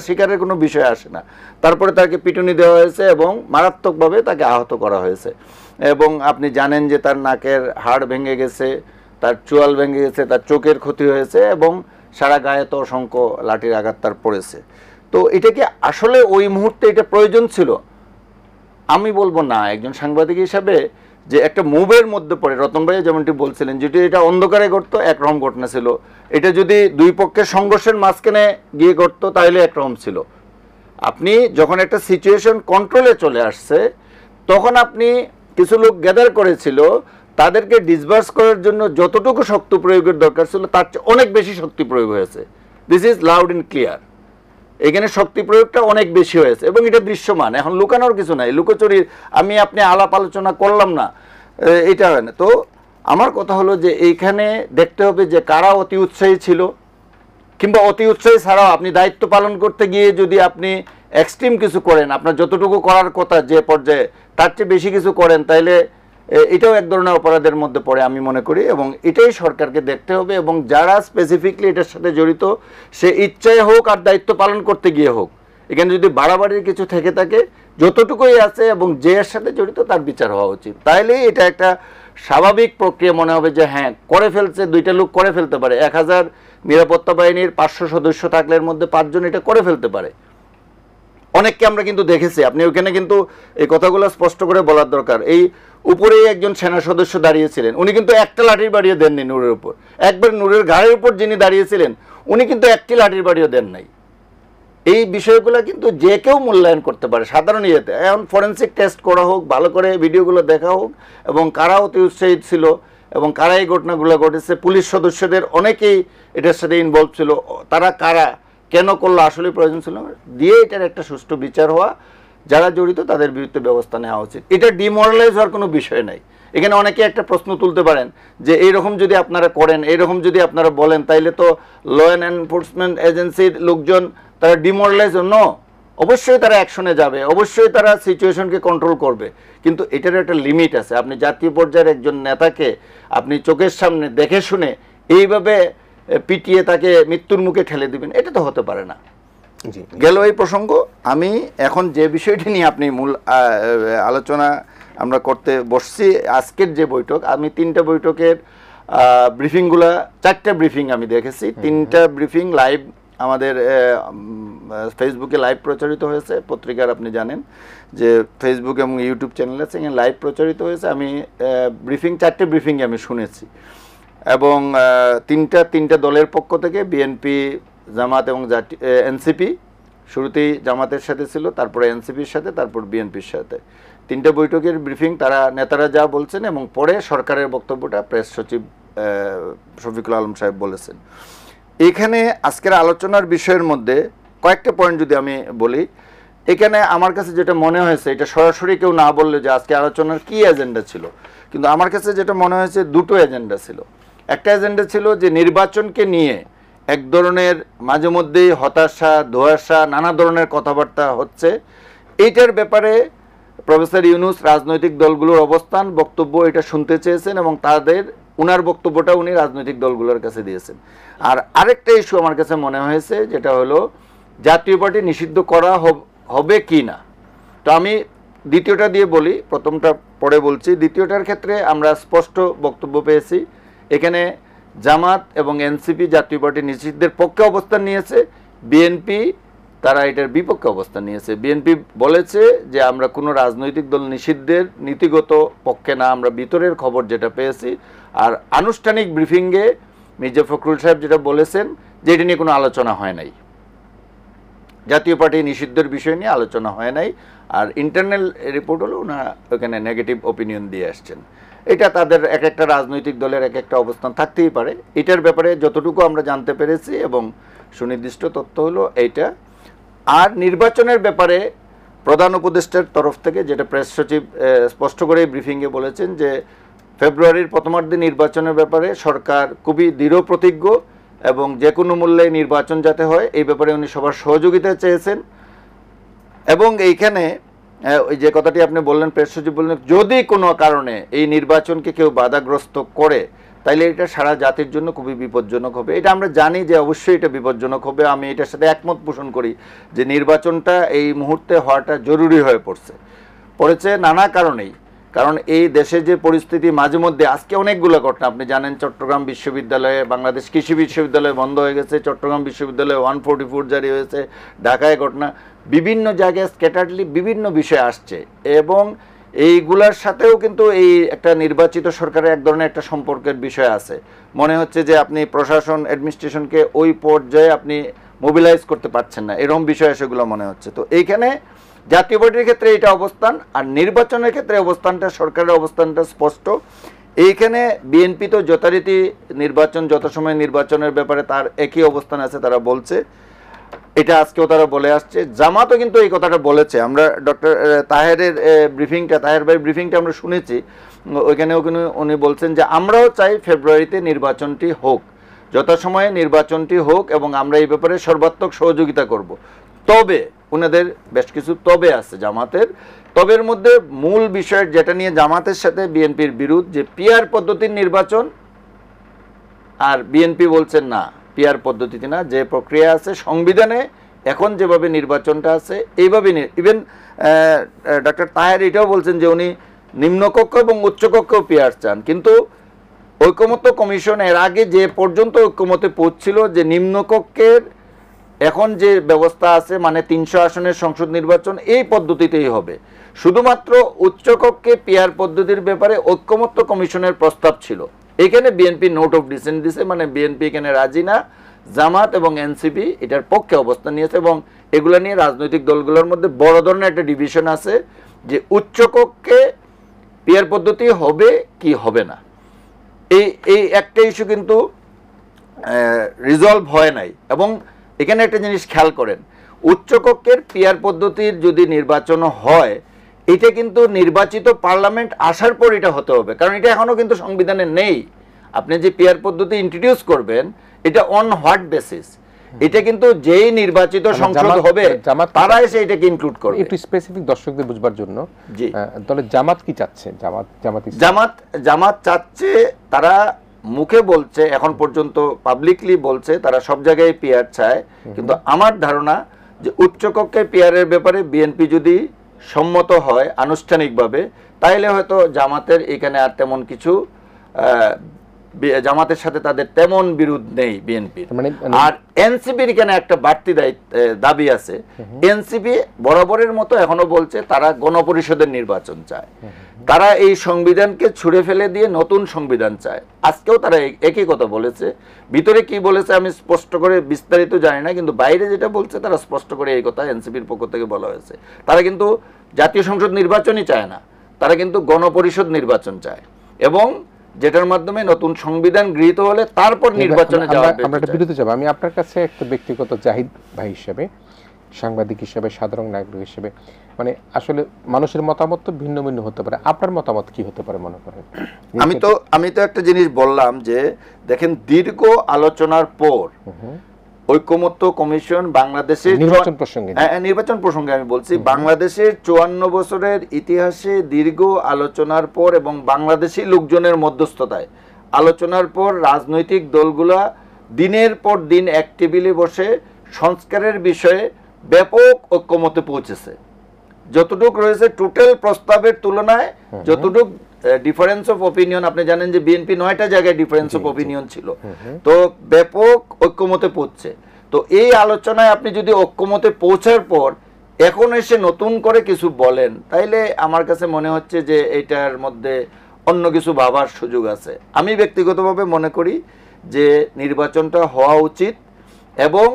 স্বীকারের কোনো বিষয় আসে না। তারপরে তাকে পিটুনি দেওয়া হয়েছে এবং মারাত্মকভাবে তাকে আহত করা হয়েছে। এবং আপনি জানেন যে তার নাকের হাড় ভেঙে গেছে, তার চোয়াল ভেঙে গেছে, তার চোখের ক্ষতি হয়েছে, এবং সারা গায়ে তো অসংখ্য লাঠির আঘাত তার পড়েছে। তো এটা কি আসলে ওই মুহূর্তে এটা প্রয়োজন ছিল? আমি বলবো না। একজন সাংবাদিক হিসাবে যে একটা মুভের মধ্যে পড়ে, রতন ভাই যেমনটি বলছিলেন, যদি এটা অন্ধকারে ঘটতো একরকম ঘটনা ছিল, এটা যদি দুই পক্ষের সংঘর্ষের মাঝখানে গিয়ে ঘটতো তাহলে একরকম ছিল। আপনি যখন একটা সিচুয়েশন কন্ট্রোলে চলে আসছে, তখন আপনি কিছু লোক গ্যাদার করেছিল, তাদেরকে ডিসবার্স করার জন্য যতটুকু শক্তি প্রয়োগের দরকার ছিল তার চেয়ে অনেক বেশি শক্তি প্রয়োগ হয়েছে। This is loud and clear. এখানে শক্তি প্রয়োগটা অনেক বেশি হয়েছে এবং এটা দৃশ্যমান। এখন লুকানোর কিছু নাই, লুকোচুরি আমি আপনি আলাপ আলোচনা করলাম না, এটা হয় না। তো আমার কথা হলো যে এইখানে দেখতে হবে যে কারা অতি উৎসাহী ছিল, কিংবা অতি উৎসাহী ছাড়াও আপনি দায়িত্ব পালন করতে গিয়ে যদি আপনি এক্সট্রিম কিছু করেন, আপনার যতটুকু করার কথা যে পর্যায়ে তার চেয়ে বেশি কিছু করেন, তাইলে এটাও এক ধরনের অপরাধের মধ্যে পড়ে আমি মনে করি। এবং এটাই সরকারকে দেখতে হবে, এবং যারা স্পেসিফিকলি এটার সাথে জড়িত, সে ইচ্ছায় হোক আর দায়িত্ব পালন করতে গিয়ে হোক, এখানে যদি বাড়াবাড়ির কিছু থেকে থাকে, যতটুকুই আছে এবং যে এর সাথে জড়িত তার বিচার হওয়া উচিত। তাইলেই এটা একটা স্বাভাবিক প্রক্রিয়া মনে হবে যে হ্যাঁ করে ফেলছে, দুইটা লোক করে ফেলতে পারে। 1000 নিরাপত্তা বাহিনীর 500 সদস্য থাকলে এর মধ্যে 5 জন এটা করে ফেলতে পারে। অনেককে আমরা কিন্তু দেখেছি, আপনি ওখানে কিন্তু এই কথাগুলো স্পষ্ট করে বলার দরকার। এই উপরেই একজন সেনা সদস্য দাঁড়িয়েছিলেন, উনি কিন্তু একটা লাঠির বাড়িও দেননি নূরের উপর। একবার নূরের ঘাড়ের উপর যিনি দাঁড়িয়েছিলেন উনি কিন্তু একটি লাঠির বাড়িও দেন নাই। এই বিষয়গুলো কিন্তু যে কেউ মূল্যায়ন করতে পারে সাধারণ ইয়েতে। এখন ফরেন্সিক টেস্ট করা হোক, ভালো করে ভিডিওগুলো দেখা হোক, এবং কারা অতি উৎসাহী ছিল এবং কারা এই ঘটনাগুলো ঘটেছে, পুলিশ সদস্যদের অনেকেই এটার সাথে ইনভলভ ছিল, তারা কারা, কেন করলো, আসলে প্রয়োজন ছিল দিয়ে এটার একটা সুষ্ঠু বিচার হওয়া, যারা জড়িত তাদের বিরুদ্ধে ব্যবস্থা নেওয়া উচিত। এটা ডিমোরালাইজ হওয়ার কোনো বিষয় নাই। এখানে অনেকে একটা প্রশ্ন তুলতে পারেন যে এইরকম যদি আপনারা করেন, এইরকম যদি আপনারা বলেন, তাইলে তো ল অ্যান্ড এনফোর্সমেন্ট এজেন্সির লোকজন তারা ডিমোরালাইজ, নো, অবশ্যই তারা অ্যাকশনে যাবে, অবশ্যই তারা সিচুয়েশনকে কন্ট্রোল করবে, কিন্তু এটার একটা লিমিট আছে। আপনি জাতীয় পর্যায়ের একজন নেতাকে আপনি চোখের সামনে দেখে শুনে এইভাবে পিটিয়ে তাকে মৃত্যুর মুখে ঠেলে দিবেন, এটা তো হতে পারে না। গেল এই প্রসঙ্গ। আমি এখন যে বিষয়টি নিয়ে আপনি মূল আলোচনা আমরা করতে বসছি, আজকের যে বৈঠক, আমি 3টা বৈঠকের ব্রিফিংগুলা, 4টা ব্রিফিং আমি দেখেছি। 3টা ব্রিফিং লাইভ আমাদের ফেসবুকে লাইভ প্রচারিত হয়েছে। পত্রিকার আপনি জানেন যে ফেসবুক এবং ইউটিউব চ্যানেল আছে, এখানে লাইভ প্রচারিত হয়েছে। আমি ব্রিফিং 4টে ব্রিফিং আমি শুনেছি, এবং 3টা দলের পক্ষ থেকে বিএনপি, জামাত এবং এনসিপি, শুরুতেই জামাতের সাথে ছিল, তারপরে এনসিপির সাথে, তারপর বিএনপির সাথে। 3টা বৈঠকের ব্রিফিং তারা নেতারা যা বলছেন, এবং পরে সরকারের বক্তব্যটা প্রেস সচিব শফিকুল আলম সাহেব বলেছেন। এখানে আজকের আলোচনার বিষয়ের মধ্যে কয়েকটা পয়েন্ট যদি আমি বলি, এখানে আমার কাছে যেটা মনে হয়েছে, এটা সরাসরি কেউ না বললে যে আজকে আলোচনার কি এজেন্ডা ছিল, কিন্তু আমার কাছে যেটা মনে হয়েছে 2টো এজেন্ডা ছিল। একটা এজেন্ডা ছিল যে নির্বাচনকে নিয়ে এক ধরনের মাঝে মধ্যেই হতাশা, ধোঁয়াশা, নানা ধরনের কথাবার্তা হচ্ছে। এইটার ব্যাপারে প্রফেসর ইউনূস রাজনৈতিক দলগুলোর অবস্থান, বক্তব্য এটা শুনতে চেয়েছেন, এবং উনার বক্তব্যটা উনি রাজনৈতিক দলগুলোর কাছে দিয়েছেন। আর আরেকটা ইস্যু আমার কাছে মনে হয়েছে, যেটা হলো জাতীয় পার্টি নিষিদ্ধ করা হবে কি না। তো আমি দ্বিতীয়টা দিয়ে বলি, প্রথমটা পরে বলছি। দ্বিতীয়টার ক্ষেত্রে আমরা স্পষ্ট বক্তব্য পেয়েছি। এখানে জামাত এবং এনসিপি জাতীয় পার্টি নিষিদ্ধের পক্ষে অবস্থান নিয়েছে, বিএনপি তারা এটার বিপক্ষে অবস্থান নিয়েছে। বিএনপি বলেছে যে আমরা কোনো রাজনৈতিক দল নিষিদ্ধের নীতিগত পক্ষে না, আমরা ভিতরের খবর যেটা পেয়েছি। আর আনুষ্ঠানিক ব্রিফিংয়ে মির্জা ফখরুল সাহেব যেটা বলেছেন যে এটা নিয়ে কোনো আলোচনা হয় নাই, জাতীয় পার্টি নিষিদ্ধের বিষয় নিয়ে আলোচনা হয় নাই। আর ইন্টারনাল রিপোর্ট হলো ওনারা ওখানে নেগেটিভ ওপিনিয়ন দিয়ে আসছেন। এটা তাদের এক একটা রাজনৈতিক দলের এক একটা অবস্থান থাকতেই পারে। এটার ব্যাপারে যতটুকু আমরা জানতে পেরেছি এবং সুনির্দিষ্ট তথ্য হলো এইটা। আর নির্বাচনের ব্যাপারে প্রধান উপদেষ্টার তরফ থেকে যেটা প্রেস সচিব স্পষ্ট করে ব্রিফিংয়ে বলেছেন যে ফেব্রুয়ারির প্রথমার্ধে নির্বাচনের ব্যাপারে সরকার খুবই দৃঢ় প্রতিজ্ঞ, এবং যে কোনো মূল্যে নির্বাচন যাতে হয় এই ব্যাপারে উনি সবার সহযোগিতা চেয়েছেন। এবং এইখানে ওই যে কথাটি আপনি বললেন, প্রেস সচিব বললেন যদি কোনো কারণে এই নির্বাচনকে কেউ বাধাগ্রস্ত করে তাইলে এটা সারা জাতির জন্য খুবই বিপজ্জনক হবে। এটা আমরা জানি যে অবশ্যই এটা বিপজ্জনক হবে। আমি এটার সাথে একমত পোষণ করি যে নির্বাচনটা এই মুহূর্তে হওয়াটা জরুরি হয়ে পড়েছে নানা কারণেই। কারণ এই দেশে যে পরিস্থিতি, মাঝে মধ্যে আজকে অনেকগুলো ঘটনা আপনি জানেন, চট্টগ্রাম বিশ্ববিদ্যালয়ে, বাংলাদেশ কৃষি বিশ্ববিদ্যালয় বন্ধ হয়ে গেছে, চট্টগ্রাম বিশ্ববিদ্যালয়ে 144 জারি হয়েছে, ঢাকায় ঘটনা, বিভিন্ন জায়গায় স্ক্যাটারলি বিভিন্ন বিষয় আসছে, এবং এইগুলার সাথেও কিন্তু এই একটা নির্বাচিত সরকারের এক ধরনের একটা সম্পর্কের বিষয় আছে। মনে হচ্ছে যে আপনি প্রশাসন অ্যাডমিনিস্ট্রেশনকে ওই পর্যায়ে আপনি মোবিলাইজ করতে পারছেন না, এরকম বিষয় সেগুলো মনে হচ্ছে। তো এইখানে জাতীয় পার্টির ক্ষেত্রে এটা অবস্থান, আর নির্বাচনের ক্ষেত্রে অবস্থানটা, সরকারের অবস্থানটা স্পষ্ট। এইখানে বিএনপি তো যথারীতি নির্বাচন, যত সময় নির্বাচনের ব্যাপারে তার একই অবস্থান আছে, তারা বলছে এটা আজকেও তারা বলে আসছে। জামাতও কিন্তু এই কথাটা বলেছে। আমরা ডক্টর তাহেরের তাহের ভাইয়ের ব্রিফিংটা আমরা শুনেছি, ওইখানেও কিন্তু উনি বলছেন যে আমরাও চাই ফেব্রুয়ারিতে নির্বাচনটি হোক, যথাসময়ে নির্বাচনটি হোক, এবং আমরা এই ব্যাপারে সর্বাত্মক সহযোগিতা করব। তবে ওনাদের বেশ কিছু তবে আছে জামাতের। তবের মধ্যে মূল বিষয় যেটা নিয়ে জামাতের সাথে বিএনপির বিরোধ, যে পিআর পদ্ধতির নির্বাচন, আর বিএনপি বলছেন না পিআর পদ্ধতিতে না, যে প্রক্রিয়া আছে সংবিধানে এখন যেভাবে নির্বাচনটা আছে এইভাবে। ইভেন ডক্টর তাহের এটাও বলছেন যে উনি নিম্নকক্ষ এবং উচ্চকক্ষেও পিআর চান, কিন্তু ঐকমত্য কমিশন এর আগে যে পর্যন্ত ঐকমত্যে পৌঁছছিল যে নিম্নকক্ষের এখন যে ব্যবস্থা আছে, মানে 300 আসনের সংসদ নির্বাচন এই পদ্ধতিতেই হবে। শুধুমাত্র উচ্চকক্ষে পিআর পদ্ধতির ব্যাপারে ঐকমত্য কমিশনের প্রস্তাব ছিল। এখানে বিএনপি নোট অফ ডিসেন্ট দিছে, মানে বিএনপি এখানে রাজি না, জামাত এবং এনসিপি এটার পক্ষে অবস্থান নিয়েছে। এবং এগুলো নিয়ে রাজনৈতিক দলগুলোর মধ্যে বড় ধরনের একটা ডিভিশন আছে যে উচ্চকক্ষে পিআর পদ্ধতি হবে কি হবে না। এই একটা ইস্যু কিন্তু রিজলভ হয় নাই। এবং এখানে একটা জিনিস খেয়াল করেন, উচ্চকক্ষের পিআর পদ্ধতির যদি নির্বাচন হয়, এটা কিন্তু নির্বাচিত পার্লামেন্ট আসার পর এটা হতে হবে, কারণ এটা এখনো কিন্তু সংবিধানে নেই। আপনি যে পিআর পদ্ধতি ইন্ট্রোডিউস করবেন, এটা অন হোয়াট বেসিস? এটা কিন্তু যেই নির্বাচিত সংসদ হবে তারা এসে এটাকে ইনক্লুড করবে। একটু স্পেসিফিক দর্শকদের বুঝবার জন্য, জি, তাহলে জামাত কি চাচ্ছে? জামাত চাচ্ছে, তারা মুখে বলছে, এখন পর্যন্ত পাবলিকলি বলছে তারা সব জায়গায় পিআর চায়, কিন্তু আমার ধারণা যে উচ্চকক্ষে পিআরের ব্যাপারে বিএনপি যদি সম্মত হয় আনুষ্ঠানিকভাবে, তাইলে হয়তো জামাতের এখানে আর তেমন কিছু, জামাতের সাথে তাদের তেমন বিরোধ নেই বিএনপির। আর এনসিপির এখানে একটা বাড়তি দাবি আছে। এনসিপি বরাবরের মতো এখনো বলছে তারা গণপরিষদের নির্বাচন চায়, তারা এই সংবিধানকে ছুঁড়ে ফেলে দিয়ে নতুন সংবিধান চায়। আজকেও তারা একই কথা বলেছে। ভিতরে কি বলেছে আমি স্পষ্ট করে বিস্তারিত জানি না, কিন্তু বাইরে যেটা বলছে তারা স্পষ্ট করে এই কথা এনসিপির পক্ষ থেকে বলা হয়েছে। তারা কিন্তু জাতীয় সংসদ নির্বাচনই চায় না, তারা কিন্তু গণপরিষদ নির্বাচন চায়, এবং যেটার মাধ্যমে নতুন সংবিধান গৃহীত হলে তারপর নির্বাচনে যাওয়া। আমরা একটা বিরতি যাব। আমি আপনার কাছে একটা ব্যক্তিগত জাহিদ ভাই হিসেবে, সাংবাদিক হিসেবে, সাধারণ নাগরিক হিসেবে, মানে আসলে মানুষের মতামত তো ভিন্ন ভিন্ন হতে পারে, আপনার মতামত কি হতে পারে মনে করেন? আমি তো একটা জিনিস বললাম যে দেখেন, দীর্ঘ আলোচনার পর ঐকমত্য কমিশন বাংলাদেশের নির্বাচন প্রসঙ্গে আমি বলছি, বাংলাদেশের 54 বছরের ইতিহাসে দীর্ঘ আলোচনার পর এবং বাংলাদেশি লোকজনের মধ্যস্থতায় আলোচনার পর রাজনৈতিক দলগুলা দিনের পর দিন এক টেবিলে বসে সংস্কারের বিষয়ে ব্যাপক ঐকমত্যে পৌঁছেছে। যতটুক রয়েছে টোটাল প্রস্তাবের তুলনায় যতটুক ডিফারেন্স অফ অপিনিয়ন, আপনি জানেন যে বিএনপি 9টা জায়গায় ডিফারেন্স অফ অপিনিয়ন ছিল, তো ব্যাপক ঐক্যমতে পৌঁছছে। তো এই আলোচনায় আপনি যদি ঐক্যমতে পৌঁছার পর এখন এসে নতুন করে কিছু বলেন, তাইলে আমার কাছে মনে হচ্ছে যে এটার মধ্যে অন্য কিছু ভাবার সুযোগ আছে। আমি ব্যক্তিগতভাবে মনে করি যে নির্বাচনটা হওয়া উচিত, এবং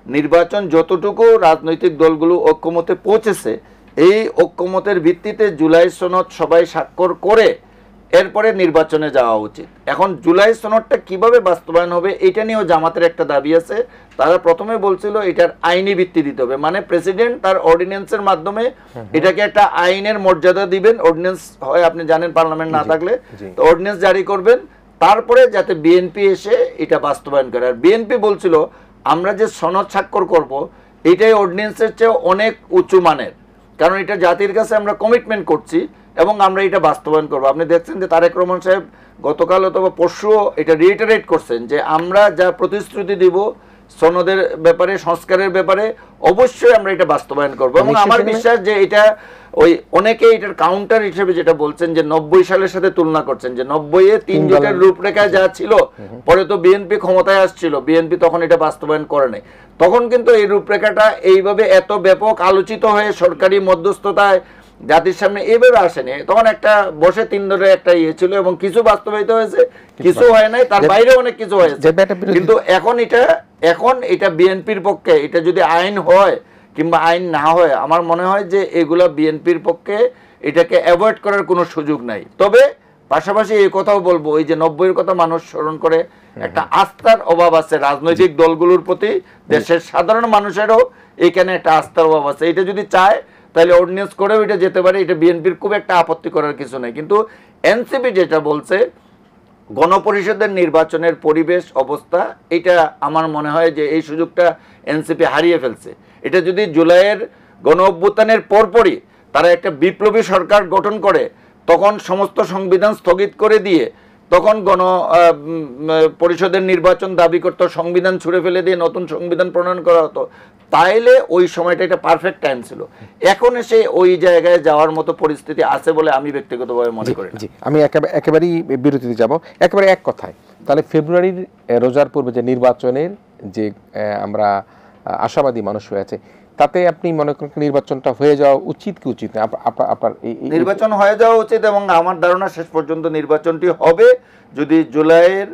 নির্বাচন যতটুকু রাজনৈতিক দলগুলো ঐক্যমতে পৌঁছেছে, এই ঐক্যমতের ভিত্তিতে জুলাই সনদ সবাই স্বাক্ষর করে এরপরে নির্বাচনে যাওয়া উচিত। এখন জুলাই সনদটা কিভাবে বাস্তবায়ন হবে এটা নিয়েও জামাতের একটা দাবি আছে। তারা প্রথমে বলছিল এটার আইনি ভিত্তি দিতে হবে, মানে প্রেসিডেন্ট তার অর্ডিন্যান্সের মাধ্যমে এটাকে একটা আইনের মর্যাদা দিবেন। অর্ডিন্যান্স হয় আপনি জানেন পার্লামেন্ট না থাকলে, তো অর্ডিন্যান্স জারি করবেন, তারপরে যাতে বিএনপি এসে এটা বাস্তবায়ন করে। আর বিএনপি বলছিল আমরা যে সনদ স্বাক্ষর করব এটাই অর্ডিন্যান্সের চেয়ে অনেক উঁচু মানের, কারণ এটা জাতির কাছে আমরা কমিটমেন্ট করছি এবং আমরা এটা বাস্তবায়ন করবো। আপনি দেখছেন যে তারেক রহমান সাহেব গতকাল অথবা পরশুও এটা রিইটারেট করছেন যে আমরা যা প্রতিশ্রুতি দিব সনদের ব্যাপারে, সংস্কারের ব্যাপারে, অবশ্যই আমরা এটা বাস্তবায়ন করবো। এবং আমার বিশ্বাস যে এটা ওই অনেকে এটার কাউন্টার হিসেবে যেটা বলছেন যে 90 সালের সাথে তুলনা করছেন, যে 90-এ 3 জোটের রূপরেখায় যা ছিল, পরে তো বিএনপি ক্ষমতায় আসছিল, বিএনপি তখন এটা বাস্তবায়ন করে নাই। তখন কিন্তু এই রূপরেখাটা এইভাবে এত ব্যাপক আলোচিত হয়ে সরকারি মধ্যস্থতায় জাতির সামনে এইভাবে আসেনি। তখন একটা বসে 3 দলের একটা ইয়ে ছিল এবং কিছু বাস্তবায়িত হয়েছে, কিছু হয় নাই, তার বাইরে অনেক কিছু হয়েছে। কিন্তু এখন এটা বিএনপির পক্ষে, এটা যদি আইন হয় কিংবা আইন না হয়, আমার মনে হয় যে এগুলা বিএনপির পক্ষে এটাকে অ্যাভয়েড করার কোনো সুযোগ নাই। তবে পাশাপাশি এই কথাও বলবো, ওই যে 90-এর কথা মানুষ স্মরণ করে, একটা আস্থার অভাব আছে রাজনৈতিক দলগুলোর প্রতি, দেশের সাধারণ মানুষেরও এখানে একটা আস্থার অভাব আছে। এটা যদি চায় তাহলে অর্ডিন্যান্স করেও এটা যেতে পারে, এটা বিএনপির খুব একটা আপত্তি করার কিছু নেই। কিন্তু এনসিপি যেটা বলছে গণপরিষদের নির্বাচনের পরিবেশ অবস্থা, এটা আমার মনে হয় যে এই সুযোগটা এনসিপি হারিয়ে ফেলছে। এটা যদি জুলাইয়ের গণ অভ্যুত্থানের পরপরই তারা একটা বিপ্লবী সরকার গঠন করে, তখন সমস্ত সংবিধান স্থগিত করে দিয়ে তখন পরিষদের নির্বাচন দাবি করতো, সংবিধান ছুঁড়ে ফেলে দিয়ে নতুন সংবিধান প্রণয়ন করা হতো, তাইলে ওই সময়টা একটা পারফেক্ট টাইম ছিল। এখন এসে ওই জায়গায় যাওয়ার মতো পরিস্থিতি আছে বলে আমি ব্যক্তিগতভাবে মনে করি না। জি, আমি একেবারেই বিরতিতে যাব। একেবারে এক কথায়, তাহলে ফেব্রুয়ারির রোজার পূর্বে যে নির্বাচনের যে আমরা আশাবাদী মানুষ হয়ে আছে, তাতে আপনি মনে করেন নির্বাচনটা হয়ে যাওয়া উচিত কি উচিত না? আপনার নির্বাচন হয়ে যাওয়া উচিত, এবং আমার ধারণা শেষ পর্যন্ত নির্বাচনটি হবে যদি জুলাইয়ের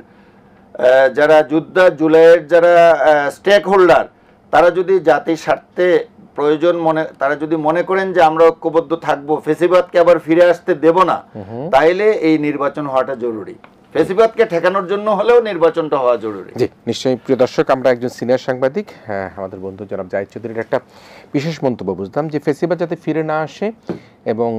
যারা যোদ্ধা, জুলাইয়ের যারা স্টেক হোল্ডার, তারা যদি জাতির স্বার্থে প্রয়োজন তারা যদি মনে করেন যে আমরা ঐক্যবদ্ধ থাকবো, ফেসিবাদকে আবার ফিরে আসতে দেব না, তাইলে এই নির্বাচন হওয়াটা জরুরি। ফেসিবাদকে ঠেকানোর জন্য হলেও নির্বাচনটা হওয়া জরুরি। জি, নিশ্চয়ই। প্রিয় দর্শক, আমরা একজন সিনিয়র সাংবাদিক, আমাদের বন্ধু জনাব জাহিদ চৌধুরীর একটা বিশেষ মন্তব্য বুঝলাম যে ফেসিবাদ যাতে ফিরে না আসে, এবং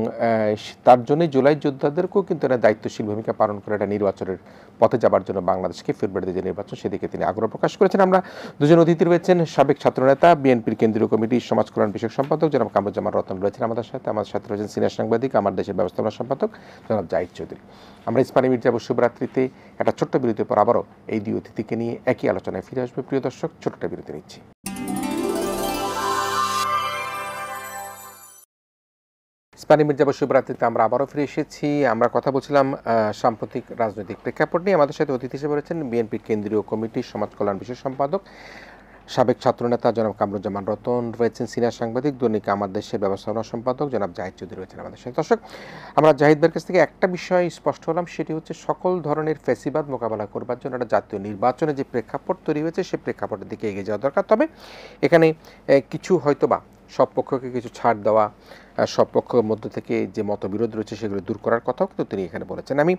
তার জন্যই জুলাই যোদ্ধাদেরকেও কিন্তু এরা দায়িত্বশীল ভূমিকা পালন করে এটা নির্বাচনের পথে যাবার জন্য বাংলাদেশকে ফেব্রুয়ারিতে যে নির্বাচন সেদিকে তিনি আগ্রহ প্রকাশ করেছেন। আমরা দুজন অতিথি রয়েছেন, সাবেক ছাত্রনেতা, বিএনপির কেন্দ্রীয় কমিটির সমাজ কল্যাণ বিষয়ক সম্পাদক জনাব কামরুজ্জামান রতন রয়েছেন আমাদের সাথে রয়েছেন সিনিয়র সাংবাদিক, আমার দেশের ব্যবস্থাপনা সম্পাদক জনাব জাহিদ চৌধুরী। আমরা ইস্পানি মির্জা শুভরাত্রিতে একটা ছোট্ট বিরতির পর আবারও এই দুই অতিথিকে নিয়ে একই আলোচনায় ফিরে আসবে। প্রিয় দর্শক, ছোট্ট বিরতি নিচ্ছি। ইস্পানি মির্জা শুভরাত্রিতে আমরা আবারও ফিরে এসেছি। আমরা কথা বলছিলাম সাম্প্রতিক রাজনৈতিক প্রেক্ষাপট নিয়ে। আমাদের সাথে অতিথি হিসেবে রয়েছেন বিএনপির কেন্দ্রীয় কমিটির সমাজ কল্যাণ বিষয়ক সম্পাদক, সাবেক ছাত্রনেতা জনাব কামরুজ্জামান রতন রয়েছেন, সিনিয়র সাংবাদিক, দৈনিক আমার দেশের ব্যবস্থাপনা সম্পাদক জনাব জাহিদ চৌধুরী রয়েছেন আমাদের সাথে। দর্শক, আমরা জাহিদ ভাইয়ের কাছ থেকে একটা বিষয় স্পষ্ট হলাম, সেটি হচ্ছে সকল ধরনের ফ্যাসিবাদ মোকাবেলা করবার জন্য একটা জাতীয় নির্বাচনে যে প্রেক্ষাপট তৈরি হয়েছে সেই প্রেক্ষাপটের দিকে এগিয়ে যাওয়া দরকার। তবে এখানে কিছু হয়তোবা সব পক্ষকে কিছু ছাড় দেওয়া, সব পক্ষের মধ্যে থেকে যে মতবিরোধ রয়েছে সেগুলো দূর করার কথাও কিন্তু তিনি এখানে বলেছেন। আমি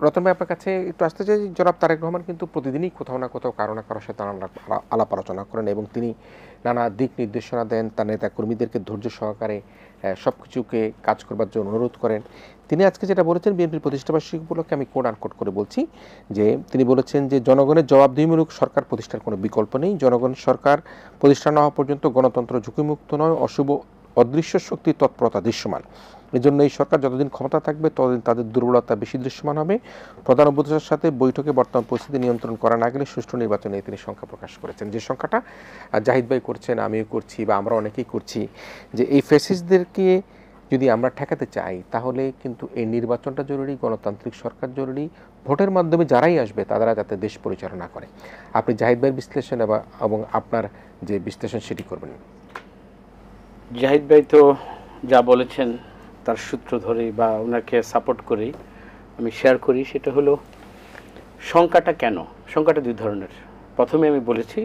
রতন ভাই আপনার কাছে একটু আসতে চাই। জনাব তারেক রহমান কিন্তু প্রতিদিনই কোথাও না কোথাও কারো না কারোর সাথে আলাপ আলোচনা করেন, এবং তিনি নানা দিক নির্দেশনা দেন, তার নেতা কর্মীদেরকে ধৈর্য সহকারে সব কিছুকে কাজ করবার জন্য অনুরোধ করেন। তিনি আজকে যেটা বলেছেন বিএনপির প্রতিষ্ঠাবার্ষিকী উপলক্ষে, আমি কোড আনকোট করে বলছি, যে তিনি বলেছেন যে জনগণের জবাবদিহিমূলক সরকার প্রতিষ্ঠার কোনো বিকল্প নেই। জনগণের সরকার প্রতিষ্ঠা না হওয়া পর্যন্ত গণতন্ত্র ঝুঁকিমুক্ত নয়, অশুভ অদৃশ্য শক্তির তৎপরতা দৃশ্যমান। এজন্য এই সরকার যতদিন ক্ষমতা থাকবে ততদিন তাদের দুর্বলতা বেশি দৃশ্যমান হবে। প্রধান উপদেষ্টার সাথে বৈঠকে বর্তমান পরিস্থিতি নিয়ন্ত্রণ করা না গেলে সুষ্ঠু নির্বাচনে তিনি সংখ্যা প্রকাশ করেছেন, যে সংখ্যাটা জাহিদ ভাই করছেন, আমিও করছি, বা আমরা অনেকেই করছি, যে এই ফ্যাসিস্টদেরকে যদি আমরা ঠেকাতে চাই তাহলে কিন্তু এই নির্বাচনটা জরুরি, গণতান্ত্রিক সরকার জরুরি, ভোটের মাধ্যমে যারাই আসবে তারা যাতে দেশ পরিচালনা করে। আপনি জাহিদ ভাইয়ের বিশ্লেষণ এবং আপনার যে বিশ্লেষণ সেটি করবেন। জাহিদ ভাই তো যা বলেছেন তার সূত্র ধরেই বা ওনাকে সাপোর্ট করেই আমি শেয়ার করি। সেটা হলো সংখ্যাটা কেন, সংখ্যাটা দুই ধরনের। প্রথমে আমি বলেছি